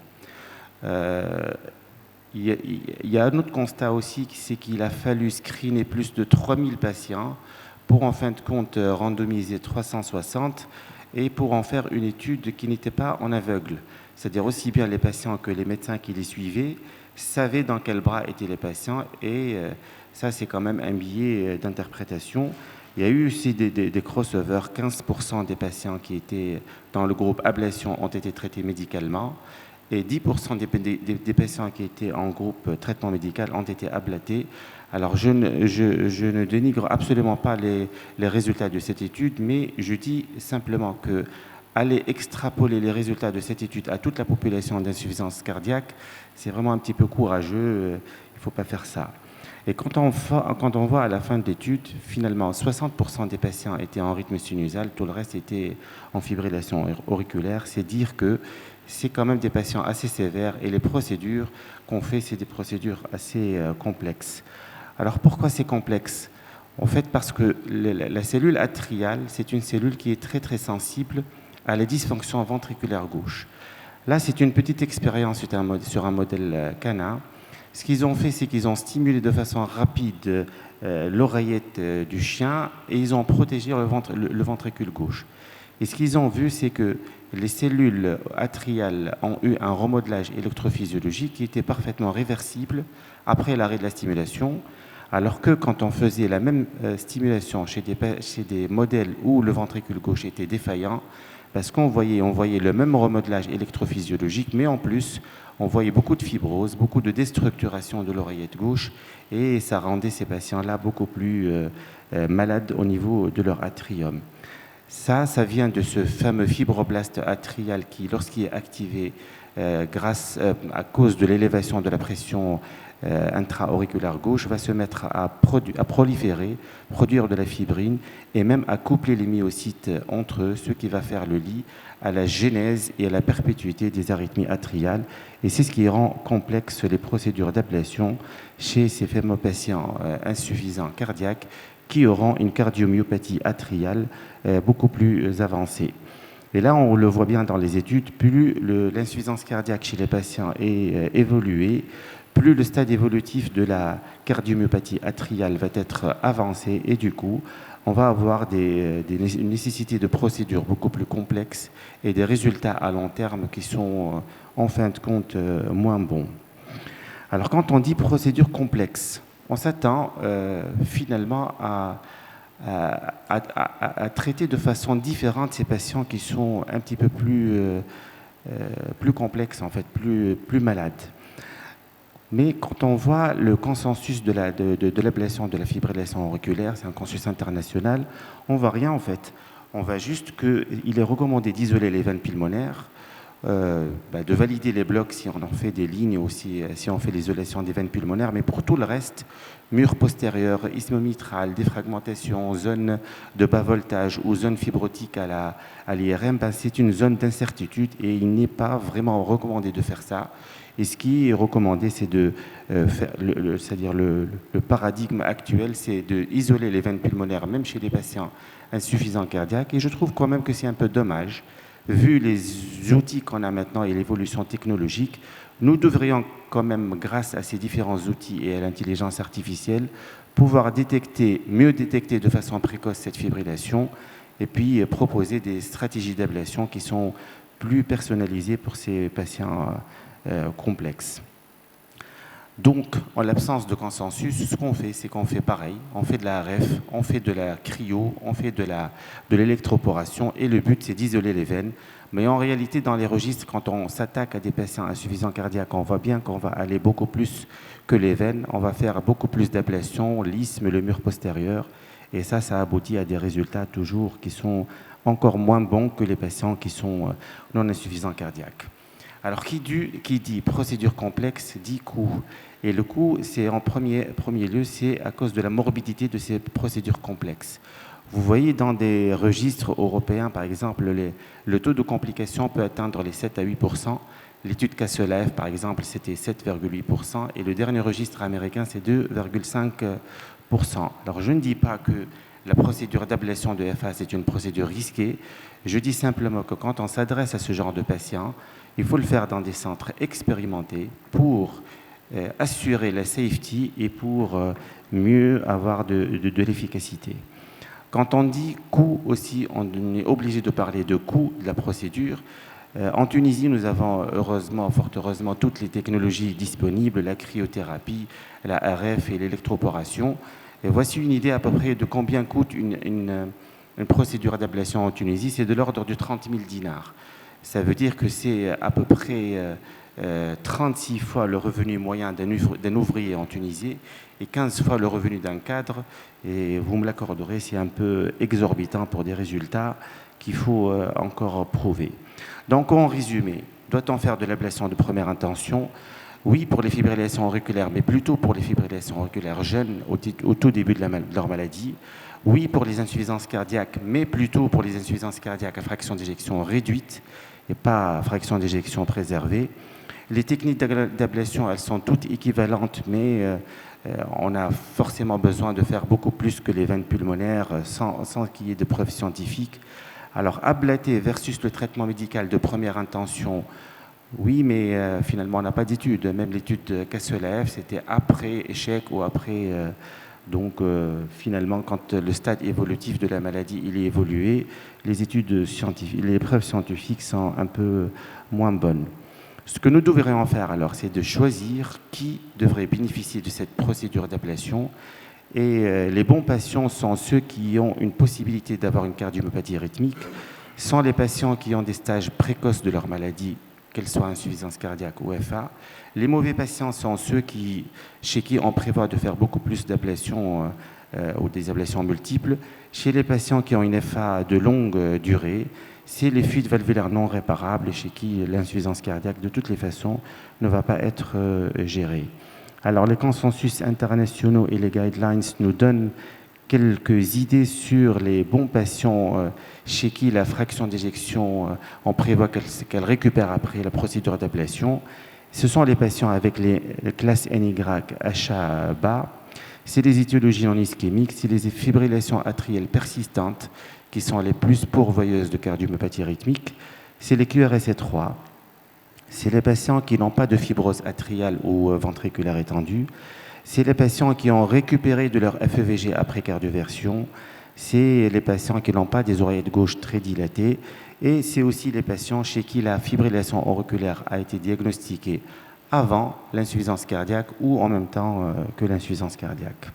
Il y a un autre constat aussi, c'est qu'il a fallu screener plus de 3000 patients pour en fin de compte randomiser 360, et pour en faire une étude qui n'était pas en aveugle. C'est-à-dire aussi bien les patients que les médecins qui les suivaient savaient dans quel bras étaient les patients, et ça c'est quand même un biais d'interprétation. Il y a eu aussi des crossovers. 15% des patients qui étaient dans le groupe ablation ont été traités médicalement, et 10% des patients qui étaient en groupe traitement médical ont été ablatés. Alors je ne dénigre absolument pas les résultats de cette étude, mais je dis simplement que aller extrapoler les résultats de cette étude à toute la population d'insuffisance cardiaque, c'est vraiment un petit peu courageux, il ne faut pas faire ça. Et quand on voit à la fin de l'étude, finalement, 60% des patients étaient en rythme sinusal, tout le reste était en fibrillation auriculaire, c'est dire que c'est quand même des patients assez sévères, et les procédures qu'on fait, c'est des procédures assez complexes. Alors pourquoi c'est complexe? En fait, parce que la cellule atriale, c'est une cellule qui est très très sensible à la dysfonction ventriculaire gauche. Là, c'est une petite expérience sur un modèle canin. Ce qu'ils ont fait, c'est qu'ils ont stimulé de façon rapide l'oreillette du chien, et ils ont protégé le ventricule gauche. Et ce qu'ils ont vu, c'est que les cellules atriales ont eu un remodelage électrophysiologique qui était parfaitement réversible après l'arrêt de la stimulation, alors que quand on faisait la même stimulation chez des modèles où le ventricule gauche était défaillant, parce qu'on voyait le même remodelage électrophysiologique, mais en plus, on voyait beaucoup de fibrose, beaucoup de déstructuration de l'oreillette gauche, et ça rendait ces patients-là beaucoup plus malades au niveau de leur atrium. Ça vient de ce fameux fibroblaste atrial qui, lorsqu'il est activé à cause de l'élévation de la pression intra-auriculaire gauche, va se mettre à proliférer, produire de la fibrine, et même à coupler les myocytes entre eux, ce qui va faire le lit à la genèse et à la perpétuité des arythmies atriales. Et c'est ce qui rend complexe les procédures d'ablation chez ces fameux patients insuffisants cardiaques qui auront une cardiomyopathie atriale beaucoup plus avancée. Et là, on le voit bien dans les études, plus l'insuffisance cardiaque chez les patients est évoluée, plus le stade évolutif de la cardiomyopathie atriale va être avancé, et du coup, on va avoir une nécessité de procédures beaucoup plus complexes et des résultats à long terme qui sont, en fin de compte, moins bons. Alors, quand on dit procédure complexe, on s'attend finalement à traiter de façon différente ces patients qui sont un petit peu plus complexes, en fait, plus malades. Mais quand on voit le consensus de l'ablation de la fibrillation auriculaire, c'est un consensus international, on ne voit rien en fait. On voit juste qu'il est recommandé d'isoler les veines pulmonaires, de valider les blocs si on en fait des lignes, ou si on fait l'isolation des veines pulmonaires, mais pour tout le reste, mur postérieur, isthme mitral, défragmentation, zone de bas voltage ou zone fibrotique à l'IRM, c'est une zone d'incertitude, et il n'est pas vraiment recommandé de faire ça. Et ce qui est recommandé, c'est de faire, c'est-à-dire le paradigme actuel, c'est d'isoler les veines pulmonaires, même chez les patients insuffisants cardiaques. Et je trouve quand même que c'est un peu dommage, vu les outils qu'on a maintenant et l'évolution technologique. Nous devrions quand même, grâce à ces différents outils et à l'intelligence artificielle, pouvoir mieux détecter de façon précoce cette fibrillation, et puis proposer des stratégies d'ablation qui sont plus personnalisées pour ces patients complexes. Donc, en l'absence de consensus, ce qu'on fait, c'est qu'on fait pareil. On fait de la RF, on fait de la cryo, on fait de l'électroporation, et le but, c'est d'isoler les veines. Mais en réalité, dans les registres, quand on s'attaque à des patients insuffisants cardiaques, on voit bien qu'on va aller beaucoup plus que les veines. On va faire beaucoup plus d'ablation, l'isthme, le mur postérieur. Et ça aboutit à des résultats toujours qui sont encore moins bons que les patients qui sont non insuffisants cardiaques. Alors, qui dit procédure complexe, dit coût. Et le coût, c'est en premier lieu, c'est à cause de la morbidité de ces procédures complexes. Vous voyez dans des registres européens, par exemple, le taux de complication peut atteindre les 7 à 8%. L'étude Casselef, par exemple, c'était 7,8%. Et le dernier registre américain, c'est 2,5%. Alors, je ne dis pas que la procédure d'ablation de FA, c'est une procédure risquée. Je dis simplement que quand on s'adresse à ce genre de patients, il faut le faire dans des centres expérimentés pour assurer la safety et pour mieux avoir de l'efficacité. Quand on dit coût aussi, on est obligé de parler de coût de la procédure. En Tunisie, nous avons heureusement, fort heureusement, toutes les technologies disponibles, la cryothérapie, la RF et l'électroporation. Et voici une idée à peu près de combien coûte une procédure d'ablation en Tunisie. C'est de l'ordre de 30 000 dinars. Ça veut dire que c'est à peu près 36 fois le revenu moyen d'un ouvrier en Tunisie et 15 fois le revenu d'un cadre. Et vous me l'accorderez, c'est un peu exorbitant pour des résultats qu'il faut encore prouver. Donc, en résumé, doit-on faire de l'ablation de première intention? Oui, pour les fibrillations auriculaires, mais plutôt pour les fibrillations auriculaires jeunes, au tout début de leur maladie. Oui, pour les insuffisances cardiaques, mais plutôt pour les insuffisances cardiaques à fraction d'éjection réduite et pas à fraction d'éjection préservée. Les techniques d'ablation, elles sont toutes équivalentes, mais on a forcément besoin de faire beaucoup plus que les veines pulmonaires sans qu'il y ait de preuves scientifiques. Alors, ablater versus le traitement médical de première intention, oui, mais finalement, on n'a pas d'études. Même l'étude de Kassoulaev, c'était après échec ou après... finalement, quand le stade évolutif de la maladie il est évolué, les preuves scientifiques sont un peu moins bonnes. Ce que nous devrions faire alors, c'est de choisir qui devrait bénéficier de cette procédure d'ablation. Et les bons patients sont ceux qui ont une possibilité d'avoir une cardiomyopathie rythmique, sont les patients qui ont des stages précoces de leur maladie, qu'elle soit insuffisance cardiaque ou FA. Les mauvais patients sont ceux chez qui on prévoit de faire beaucoup plus d'ablations ou des ablations multiples. Chez les patients qui ont une FA de longue durée, c'est les fuites valvulaires non réparables chez qui l'insuffisance cardiaque, de toutes les façons, ne va pas être gérée. Alors, les consensus internationaux et les guidelines nous donnent quelques idées sur les bons patients chez qui la fraction d'éjection, on prévoit qu'elle récupère après la procédure d'ablation. Ce sont les patients avec les classes NY, HA bas. C'est les étiologies non ischémiques, c'est les fibrillations atriales persistantes qui sont les plus pourvoyeuses de cardiomyopathie rythmique. C'est les QRS3. C'est les patients qui n'ont pas de fibrose atriale ou ventriculaire étendue. C'est les patients qui ont récupéré de leur FEVG après cardioversion. C'est les patients qui n'ont pas des oreillettes gauches très dilatées. Et c'est aussi les patients chez qui la fibrillation auriculaire a été diagnostiquée avant l'insuffisance cardiaque ou en même temps que l'insuffisance cardiaque.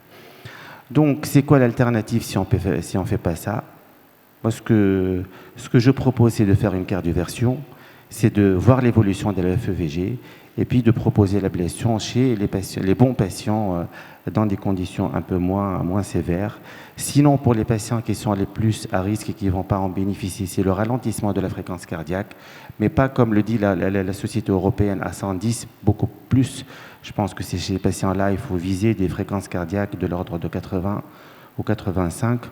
Donc, c'est quoi l'alternative si on ne fait pas ça? Parce que ce que je propose, c'est de faire une cardioversion, c'est de voir l'évolution de la FEVG et puis de proposer l'ablation chez les bons patients dans des conditions un peu moins sévères. Sinon, pour les patients qui sont les plus à risque et qui ne vont pas en bénéficier, c'est le ralentissement de la fréquence cardiaque, mais pas comme le dit la Société européenne à 110, beaucoup plus. Je pense que chez ces patients-là, il faut viser des fréquences cardiaques de l'ordre de 80 ou 85.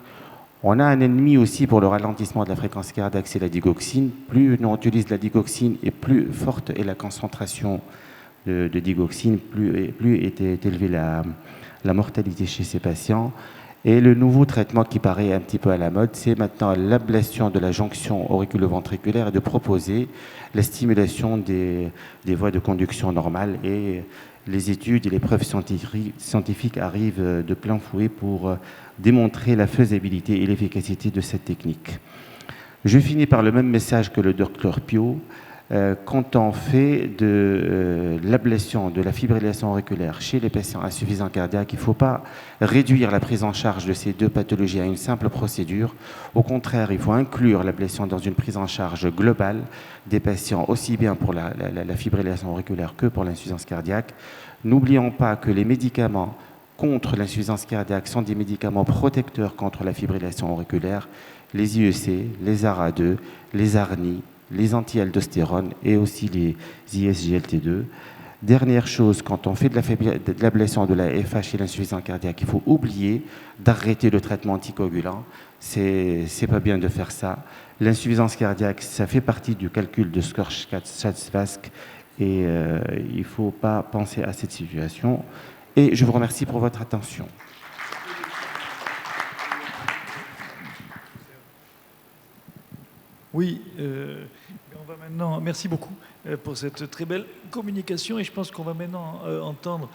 On a un ennemi aussi pour le ralentissement de la fréquence cardiaque, c'est la digoxine. Plus on utilise la digoxine et plus forte est la concentration de digoxine, plus est élevée la mortalité chez ces patients. Et le nouveau traitement qui paraît un petit peu à la mode, c'est maintenant l'ablation de la jonction auriculo-ventriculaire et de proposer la stimulation des voies de conduction normales. Et les études et les preuves scientifiques arrivent de plein fouet pour démontrer la faisabilité et l'efficacité de cette technique. Je finis par le même message que le Dr Pio. Quand on fait de l'ablation, de la fibrillation auriculaire chez les patients insuffisants cardiaques, il ne faut pas réduire la prise en charge de ces deux pathologies à une simple procédure. Au contraire, il faut inclure l'ablation dans une prise en charge globale des patients, aussi bien pour la fibrillation auriculaire que pour l'insuffisance cardiaque. N'oublions pas que les médicaments contre l'insuffisance cardiaque sont des médicaments protecteurs contre la fibrillation auriculaire, les IEC, les ARA2, les ARNI, les anti-aldostérone et aussi les ISGLT2. Dernière chose, quand on fait de l'ablation de la FH et l'insuffisance cardiaque, il faut oublier d'arrêter le traitement anticoagulant. C'est pas bien de faire ça. L'insuffisance cardiaque, ça fait partie du calcul de Skorch-Schatzvask et il ne faut pas penser à cette situation. Et je vous remercie pour votre attention. Oui, on va maintenant. Merci beaucoup pour cette très belle communication et je pense qu'on va maintenant entendre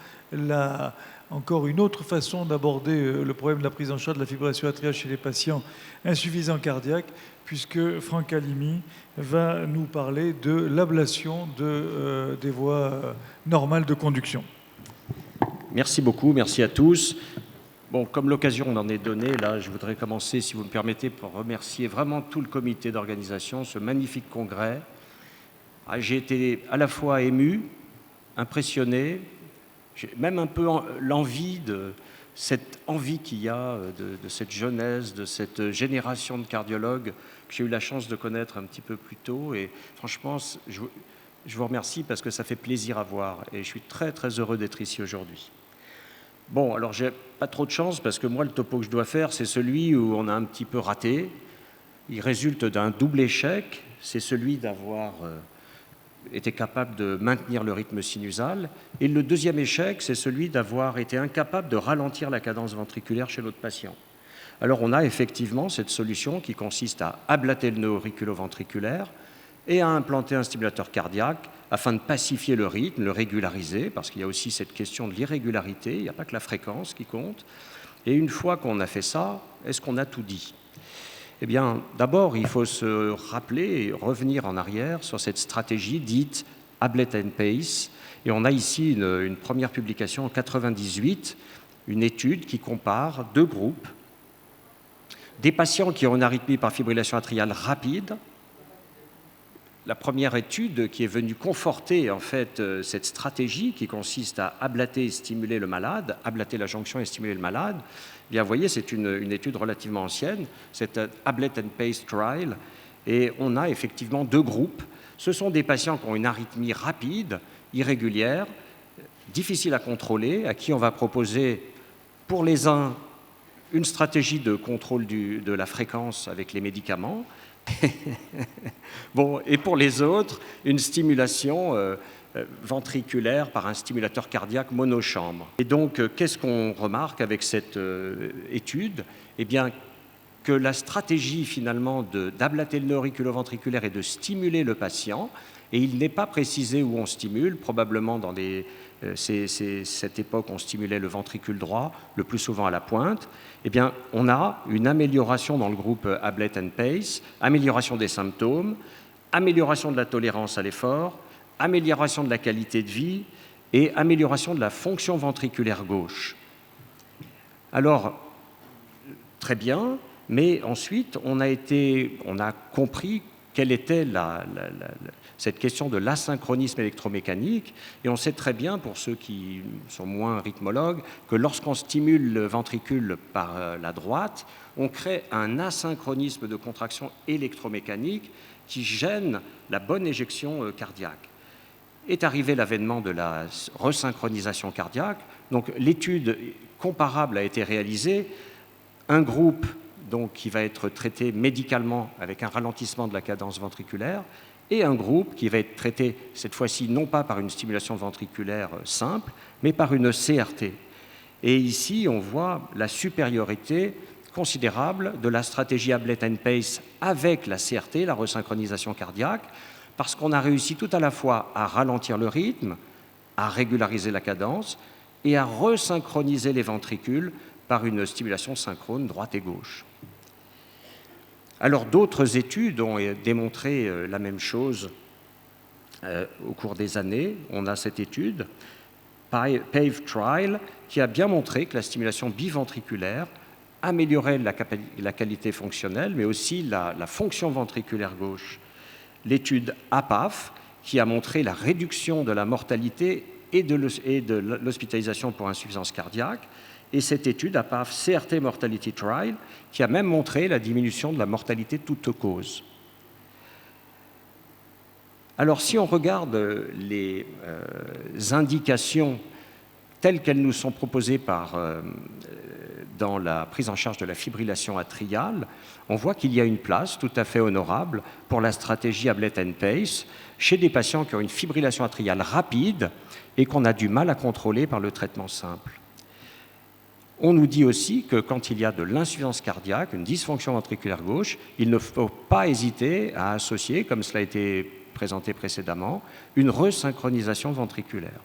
encore une autre façon d'aborder le problème de la prise en charge de la fibrillation atriale chez les patients insuffisants cardiaques, puisque Franck Halimi va nous parler de l'ablation des voies normales de conduction. Merci beaucoup, merci à tous. Bon, comme l'occasion m'en est donnée, là, je voudrais commencer, si vous me permettez, pour remercier vraiment tout le comité d'organisation, ce magnifique congrès. J'ai été à la fois ému, impressionné, j'ai même un peu l'envie de cette envie qu'il y a de cette jeunesse, de cette génération de cardiologues que j'ai eu la chance de connaître un petit peu plus tôt. Et franchement, je vous remercie parce que ça fait plaisir à voir. Et je suis très, très heureux d'être ici aujourd'hui. Bon, alors j'ai pas trop de chance parce que moi, le topo que je dois faire, c'est celui où on a un petit peu raté. Il résulte d'un double échec. C'est celui d'avoir été capable de maintenir le rythme sinusal. Et le deuxième échec, c'est celui d'avoir été incapable de ralentir la cadence ventriculaire chez notre patient. Alors on a effectivement cette solution qui consiste à ablater le nœud auriculo-ventriculaire et à implanter un stimulateur cardiaque afin de pacifier le rythme, le régulariser, parce qu'il y a aussi cette question de l'irrégularité, il n'y a pas que la fréquence qui compte. Et une fois qu'on a fait ça, est-ce qu'on a tout dit? Eh bien, d'abord, il faut se rappeler et revenir en arrière sur cette stratégie dite Ablate and Pace. Et on a ici une première publication en 1998, une étude qui compare deux groupes, des patients qui ont une arythmie par fibrillation atriale rapide. La première étude qui est venue conforter en fait cette stratégie qui consiste à ablater et stimuler le malade, ablater la jonction et stimuler le malade, eh bien, vous voyez, c'est une étude relativement ancienne, c'est Ablate and Pace Trial, et on a effectivement deux groupes. Ce sont des patients qui ont une arythmie rapide, irrégulière, difficile à contrôler, à qui on va proposer pour les uns une stratégie de contrôle de la fréquence avec les médicaments. Bon, et pour les autres, une stimulation ventriculaire par un stimulateur cardiaque monochambre. Et donc, qu'est-ce qu'on remarque avec cette étude? Eh bien, que la stratégie finalement d'ablater le nœud auriculo-ventriculaire est de stimuler le patient, et il n'est pas précisé où on stimule, probablement dans cette époque on stimulait le ventricule droit, le plus souvent à la pointe. Eh bien, on a une amélioration dans le groupe Ablate and Pace, amélioration des symptômes, amélioration de la tolérance à l'effort, amélioration de la qualité de vie et amélioration de la fonction ventriculaire gauche. Alors, très bien, mais ensuite, on a compris quelle était cette question de l'asynchronisme électromécanique, et on sait très bien, pour ceux qui sont moins rythmologues, que lorsqu'on stimule le ventricule par la droite, on crée un asynchronisme de contraction électromécanique qui gêne la bonne éjection cardiaque. Est arrivé l'avènement de la resynchronisation cardiaque, donc l'étude comparable a été réalisée, un groupe donc, qui va être traité médicalement avec un ralentissement de la cadence ventriculaire, et un groupe qui va être traité, cette fois-ci, non pas par une stimulation ventriculaire simple, mais par une CRT. Et ici, on voit la supériorité considérable de la stratégie Ablate and Pace avec la CRT, la resynchronisation cardiaque, parce qu'on a réussi tout à la fois à ralentir le rythme, à régulariser la cadence, et à resynchroniser les ventricules par une stimulation synchrone droite et gauche. Alors d'autres études ont démontré la même chose au cours des années. On a cette étude, PAVE Trial, qui a bien montré que la stimulation biventriculaire améliorait la qualité fonctionnelle, mais aussi la fonction ventriculaire gauche. L'étude APAF, qui a montré la réduction de la mortalité et de l'hospitalisation pour insuffisance cardiaque, et cette étude APAF CRT Mortality Trial, qui a même montré la diminution de la mortalité toute cause. Alors, si on regarde les indications telles qu'elles nous sont proposées dans la prise en charge de la fibrillation atriale, on voit qu'il y a une place tout à fait honorable pour la stratégie Ablate and Pace chez des patients qui ont une fibrillation atriale rapide et qu'on a du mal à contrôler par le traitement simple. On nous dit aussi que quand il y a de l'insuffisance cardiaque, une dysfonction ventriculaire gauche, il ne faut pas hésiter à associer, comme cela a été présenté précédemment, une resynchronisation ventriculaire.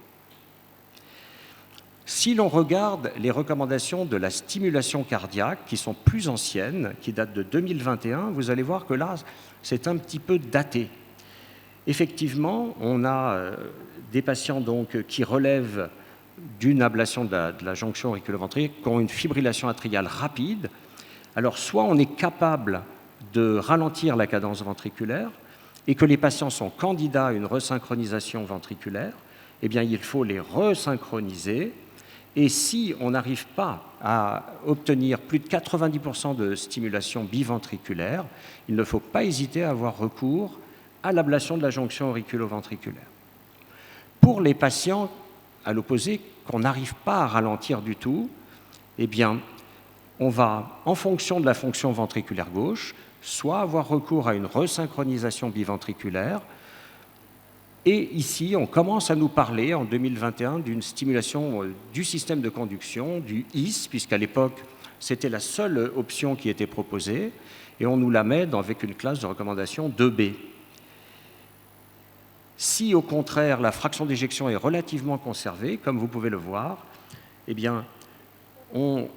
Si l'on regarde les recommandations de la stimulation cardiaque, qui sont plus anciennes, qui datent de 2021, vous allez voir que là, c'est un petit peu daté. Effectivement, on a des patients donc, qui relèvent d'une ablation de la jonction auriculo-ventrique, qui ont une fibrillation atriale rapide. Alors, soit on est capable de ralentir la cadence ventriculaire et que les patients sont candidats à une resynchronisation ventriculaire, eh bien, il faut les resynchroniser. Et si on n'arrive pas à obtenir plus de 90% de stimulation biventriculaire, il ne faut pas hésiter à avoir recours à l'ablation de la jonction auriculo-ventriculaire. Pour les patients, à l'opposé, qu'on n'arrive pas à ralentir du tout, eh bien, on va, en fonction de la fonction ventriculaire gauche, soit avoir recours à une resynchronisation biventriculaire, et ici, on commence à nous parler, en 2021, d'une stimulation du système de conduction, du HIS, puisqu'à l'époque, c'était la seule option qui était proposée, et on nous la met avec une classe de recommandation 2B. Si, au contraire, la fraction d'éjection est relativement conservée, comme vous pouvez le voir, eh bien, on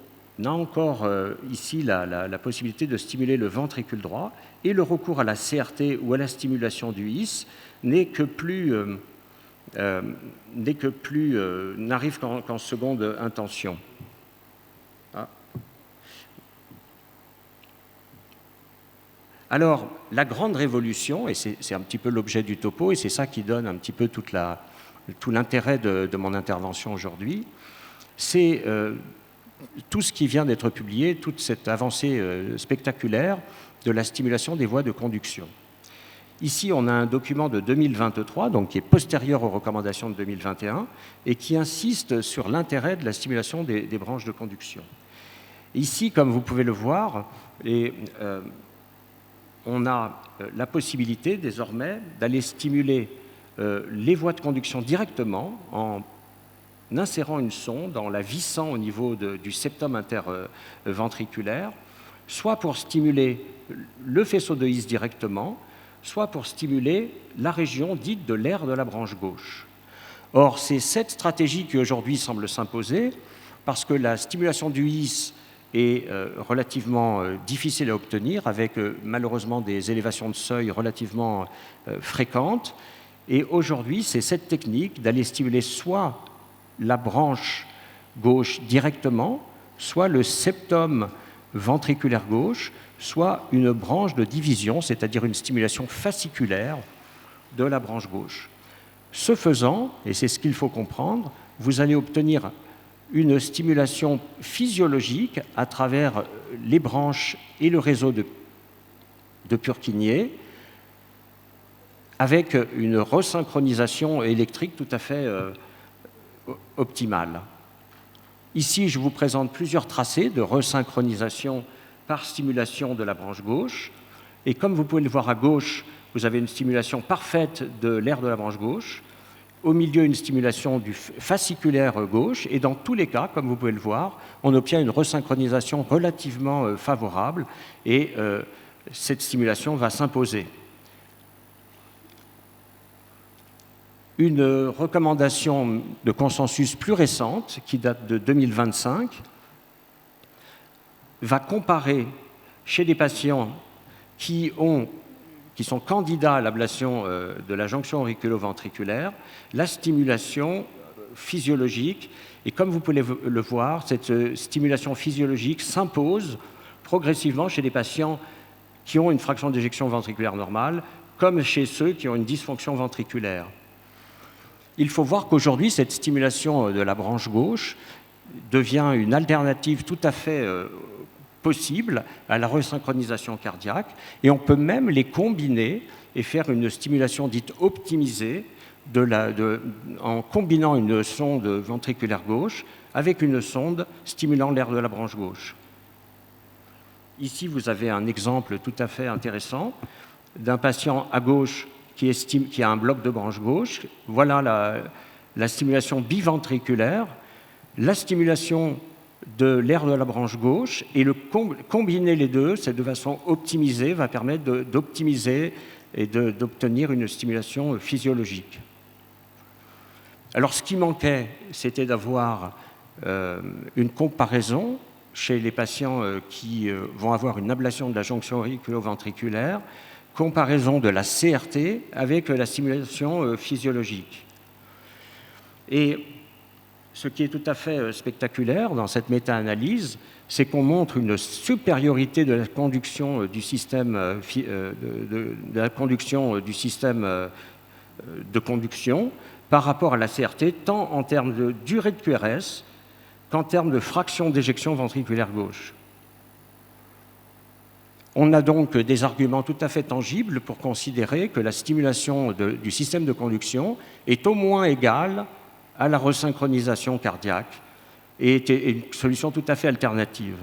a encore ici la possibilité de stimuler le ventricule droit, et le recours à la CRT ou à la stimulation du HIS n'arrive qu'en seconde intention. Ah. Alors, la grande révolution, et c'est un petit peu l'objet du topo, et c'est ça qui donne un petit peu tout l'intérêt de mon intervention aujourd'hui, c'est tout ce qui vient d'être publié, toute cette avancée spectaculaire de la stimulation des voies de conduction. Ici, on a un document de 2023, donc qui est postérieur aux recommandations de 2021, et qui insiste sur l'intérêt de la stimulation des branches de conduction. Ici, comme vous pouvez le voir, on a la possibilité désormais d'aller stimuler les voies de conduction directement en insérant une sonde, en la vissant au niveau du septum interventriculaire, soit pour stimuler le faisceau de HIS directement, soit pour stimuler la région dite de l'aire de la branche gauche. Or, c'est cette stratégie qui aujourd'hui semble s'imposer, parce que la stimulation du HIS est relativement difficile à obtenir, avec malheureusement des élévations de seuil relativement fréquentes. Et aujourd'hui, c'est cette technique d'aller stimuler soit la branche gauche directement, soit le septum ventriculaire gauche, soit une branche de division, c'est-à-dire une stimulation fasciculaire de la branche gauche. Ce faisant, et c'est ce qu'il faut comprendre, vous allez obtenir une stimulation physiologique à travers les branches et le réseau de Purkinje, avec une resynchronisation électrique tout à fait optimale. Ici, je vous présente plusieurs tracés de resynchronisation par stimulation de la branche gauche. Et comme vous pouvez le voir à gauche, vous avez une stimulation parfaite de l'aire de la branche gauche. Au milieu, une stimulation du fasciculaire gauche. Et dans tous les cas, comme vous pouvez le voir, on obtient une resynchronisation relativement favorable. Et cette stimulation va s'imposer. Une recommandation de consensus plus récente, qui date de 2025, va comparer chez des patients qui sont candidats à l'ablation de la jonction auriculo-ventriculaire la stimulation physiologique. Et comme vous pouvez le voir, cette stimulation physiologique s'impose progressivement chez des patients qui ont une fraction d'éjection ventriculaire normale, comme chez ceux qui ont une dysfonction ventriculaire. Il faut voir qu'aujourd'hui, cette stimulation de la branche gauche devient une alternative tout à fait possible à la resynchronisation cardiaque, et on peut même les combiner et faire une stimulation dite optimisée en combinant une sonde ventriculaire gauche avec une sonde stimulant l'aire de la branche gauche. Ici, vous avez un exemple tout à fait intéressant d'un patient à gauche qui a un bloc de branche gauche. Voilà la stimulation biventriculaire. La stimulation de l'air de la branche gauche, et combiner les deux, c'est de façon optimisée, va permettre d'optimiser et d'obtenir une stimulation physiologique. Alors ce qui manquait, c'était d'avoir une comparaison chez les patients qui vont avoir une ablation de la jonction auriculo-ventriculaire, comparaison de la CRT avec la stimulation physiologique. Et ce qui est tout à fait spectaculaire dans cette méta-analyse, c'est qu'on montre une supériorité de la conduction du système, de conduction par rapport à la CRT, tant en termes de durée de QRS qu'en termes de fraction d'éjection ventriculaire gauche. On a donc des arguments tout à fait tangibles pour considérer que la stimulation du système de conduction est au moins égale à la resynchronisation cardiaque et est une solution tout à fait alternative.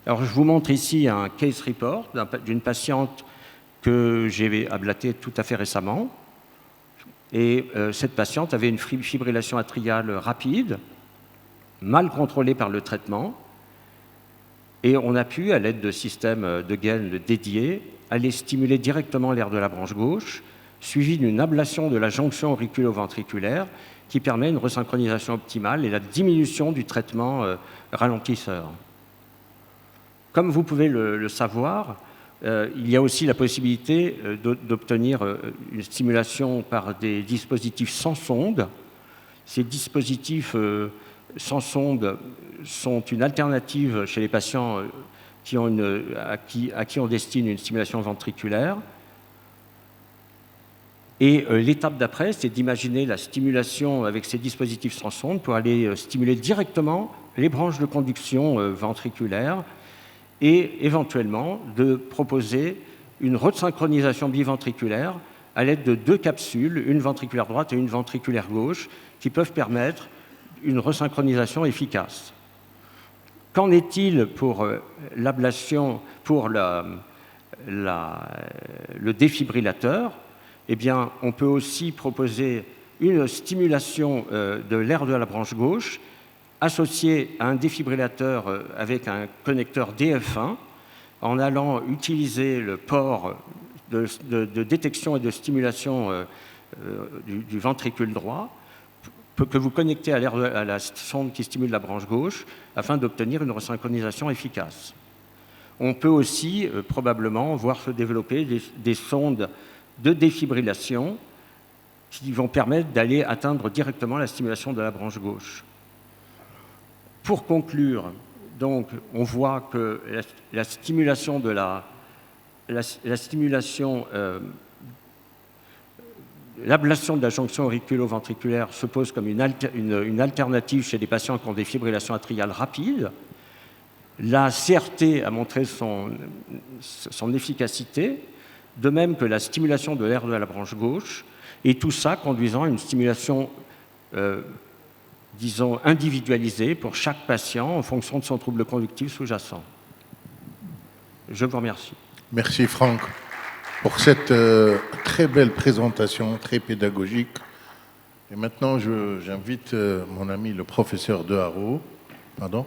Alors, je vous montre ici un case report d'une patiente que j'ai ablatée tout à fait récemment. Et cette patiente avait une fibrillation atriale rapide, mal contrôlée par le traitement. Et on a pu, à l'aide de systèmes de gaine dédiés, aller stimuler directement l'air de la branche gauche, suivi d'une ablation de la jonction auriculo-ventriculaire qui permet une resynchronisation optimale et la diminution du traitement ralentisseur. Comme vous pouvez le savoir, il y a aussi la possibilité d'obtenir une stimulation par des dispositifs sans sonde. Ces dispositifs sans sonde sont une alternative chez les patients à qui on destine une stimulation ventriculaire. Et l'étape d'après, c'est d'imaginer la stimulation avec ces dispositifs sans sonde pour aller stimuler directement les branches de conduction ventriculaire et éventuellement de proposer une resynchronisation biventriculaire à l'aide de 2 capsules, une ventriculaire droite et une ventriculaire gauche, qui peuvent permettre une resynchronisation efficace. Qu'en est-il pour l'ablation, pour le défibrillateur? Eh bien, on peut aussi proposer une stimulation de l'air de la branche gauche associée à un défibrillateur avec un connecteur DF1 en allant utiliser le port de détection et de stimulation du ventricule droit que vous connectez à la sonde qui stimule la branche gauche afin d'obtenir une resynchronisation efficace. On peut aussi probablement voir se développer des sondes de défibrillation qui vont permettre d'aller atteindre directement la stimulation de la branche gauche. Pour conclure, donc, on voit que la stimulation de l'ablation de la jonction auriculo-ventriculaire se pose comme une alternative chez des patients qui ont des fibrillations atriales rapides. La CRT a montré son efficacité, de même que la stimulation de l'air de la branche gauche, et tout ça conduisant à une stimulation, disons, individualisée pour chaque patient en fonction de son trouble conductif sous-jacent. Je vous remercie. Merci Franck pour cette très belle présentation, très pédagogique. Et maintenant, j'invite mon ami le professeur Deharo. Pardon ?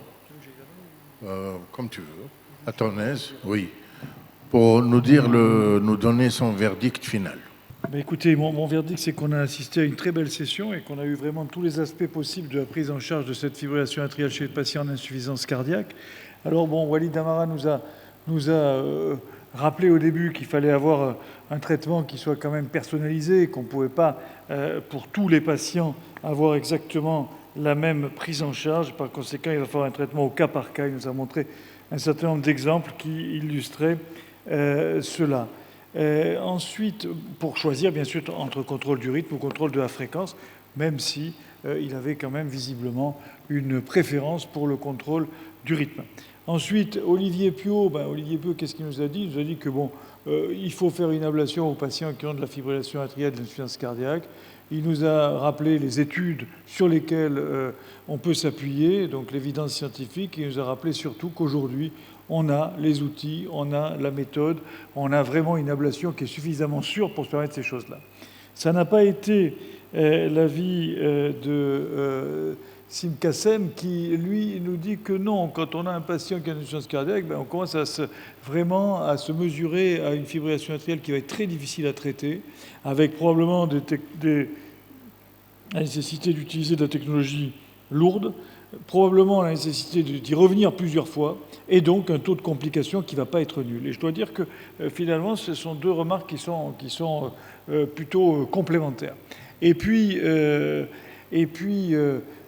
Comme tu veux, à ton aise, oui, pour nous donner son verdict final. Écoutez, mon verdict, c'est qu'on a assisté à une très belle session et qu'on a eu vraiment tous les aspects possibles de la prise en charge de cette fibrillation atriale chez le patient en insuffisance cardiaque. Alors bon, Walid Amara nous a rappelé au début qu'il fallait avoir un traitement qui soit quand même personnalisé, qu'on ne pouvait pas, pour tous les patients, avoir exactement la même prise en charge. Par conséquent, il va falloir un traitement au cas par cas. Il nous a montré un certain nombre d'exemples qui illustraient cela. Ensuite, pour choisir, bien sûr, entre contrôle du rythme ou contrôle de la fréquence, même si il avait quand même visiblement une préférence pour le contrôle du rythme. Ensuite, Olivier Piot, qu'est-ce qu'il nous a dit? Il nous a dit que il faut faire une ablation aux patients qui ont de la fibrillation atriale de l'insuffisance cardiaque. Il nous a rappelé les études sur lesquelles on peut s'appuyer, donc l'évidence scientifique. Il nous a rappelé surtout qu'aujourd'hui, on a les outils, on a la méthode, on a vraiment une ablation qui est suffisamment sûre pour se permettre ces choses-là. Ça n'a pas été l'avis Simkassem qui, lui, nous dit que non, quand on a un patient qui a une insuffisance cardiaque, on commence vraiment à se mesurer à une fibrillation atriale qui va être très difficile à traiter, avec probablement la nécessité d'utiliser de la technologie lourde, probablement la nécessité d'y revenir plusieurs fois, et donc un taux de complication qui ne va pas être nul. Et je dois dire que finalement, ce sont deux remarques qui sont plutôt complémentaires. Et puis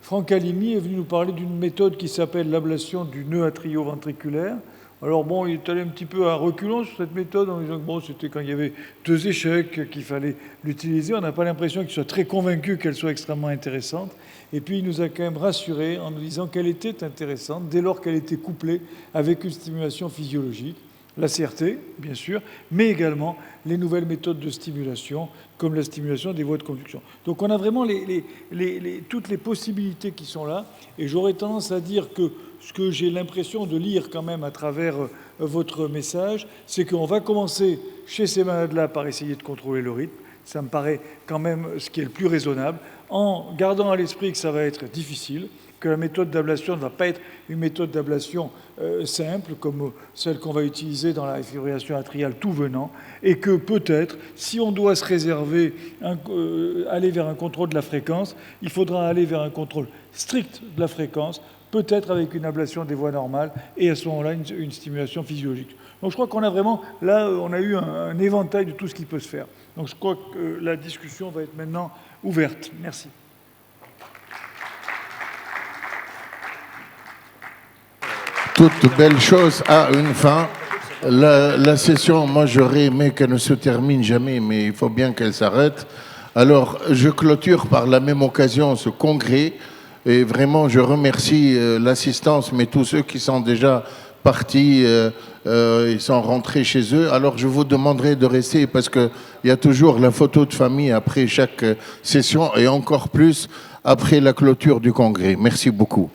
Franck Halimi est venu nous parler d'une méthode qui s'appelle l'ablation du nœud atrioventriculaire. Alors bon, il est allé un petit peu à reculons sur cette méthode en disant que bon, c'était quand il y avait 2 échecs qu'il fallait l'utiliser. On n'a pas l'impression qu'il soit très convaincu qu'elle soit extrêmement intéressante. Et puis il nous a quand même rassurés en nous disant qu'elle était intéressante dès lors qu'elle était couplée avec une stimulation physiologique. La CRT, bien sûr, mais également les nouvelles méthodes de stimulation, comme la stimulation des voies de conduction. Donc on a vraiment toutes les possibilités qui sont là, et j'aurais tendance à dire que ce que j'ai l'impression de lire quand même à travers votre message, c'est qu'on va commencer chez ces malades-là par essayer de contrôler le rythme. Ça me paraît quand même ce qui est le plus raisonnable, en gardant à l'esprit que ça va être difficile, que la méthode d'ablation ne va pas être une méthode d'ablation simple, comme celle qu'on va utiliser dans la fibrillation atriale tout venant, et que peut-être, si on doit se réserver, aller vers un contrôle de la fréquence, il faudra aller vers un contrôle strict de la fréquence, peut-être avec une ablation des voies normales, et à ce moment-là, une stimulation physiologique. Donc je crois qu'on a vraiment, là, on a eu un éventail de tout ce qui peut se faire. Donc je crois que la discussion va être maintenant ouverte. Merci. Toute belle chose a une fin. La session, moi j'aurais aimé qu'elle ne se termine jamais, mais il faut bien qu'elle s'arrête. Alors je clôture par la même occasion ce congrès et vraiment je remercie l'assistance, mais tous ceux qui sont déjà partis, ils sont rentrés chez eux. Alors je vous demanderai de rester parce qu'il y a toujours la photo de famille après chaque session et encore plus après la clôture du congrès. Merci beaucoup.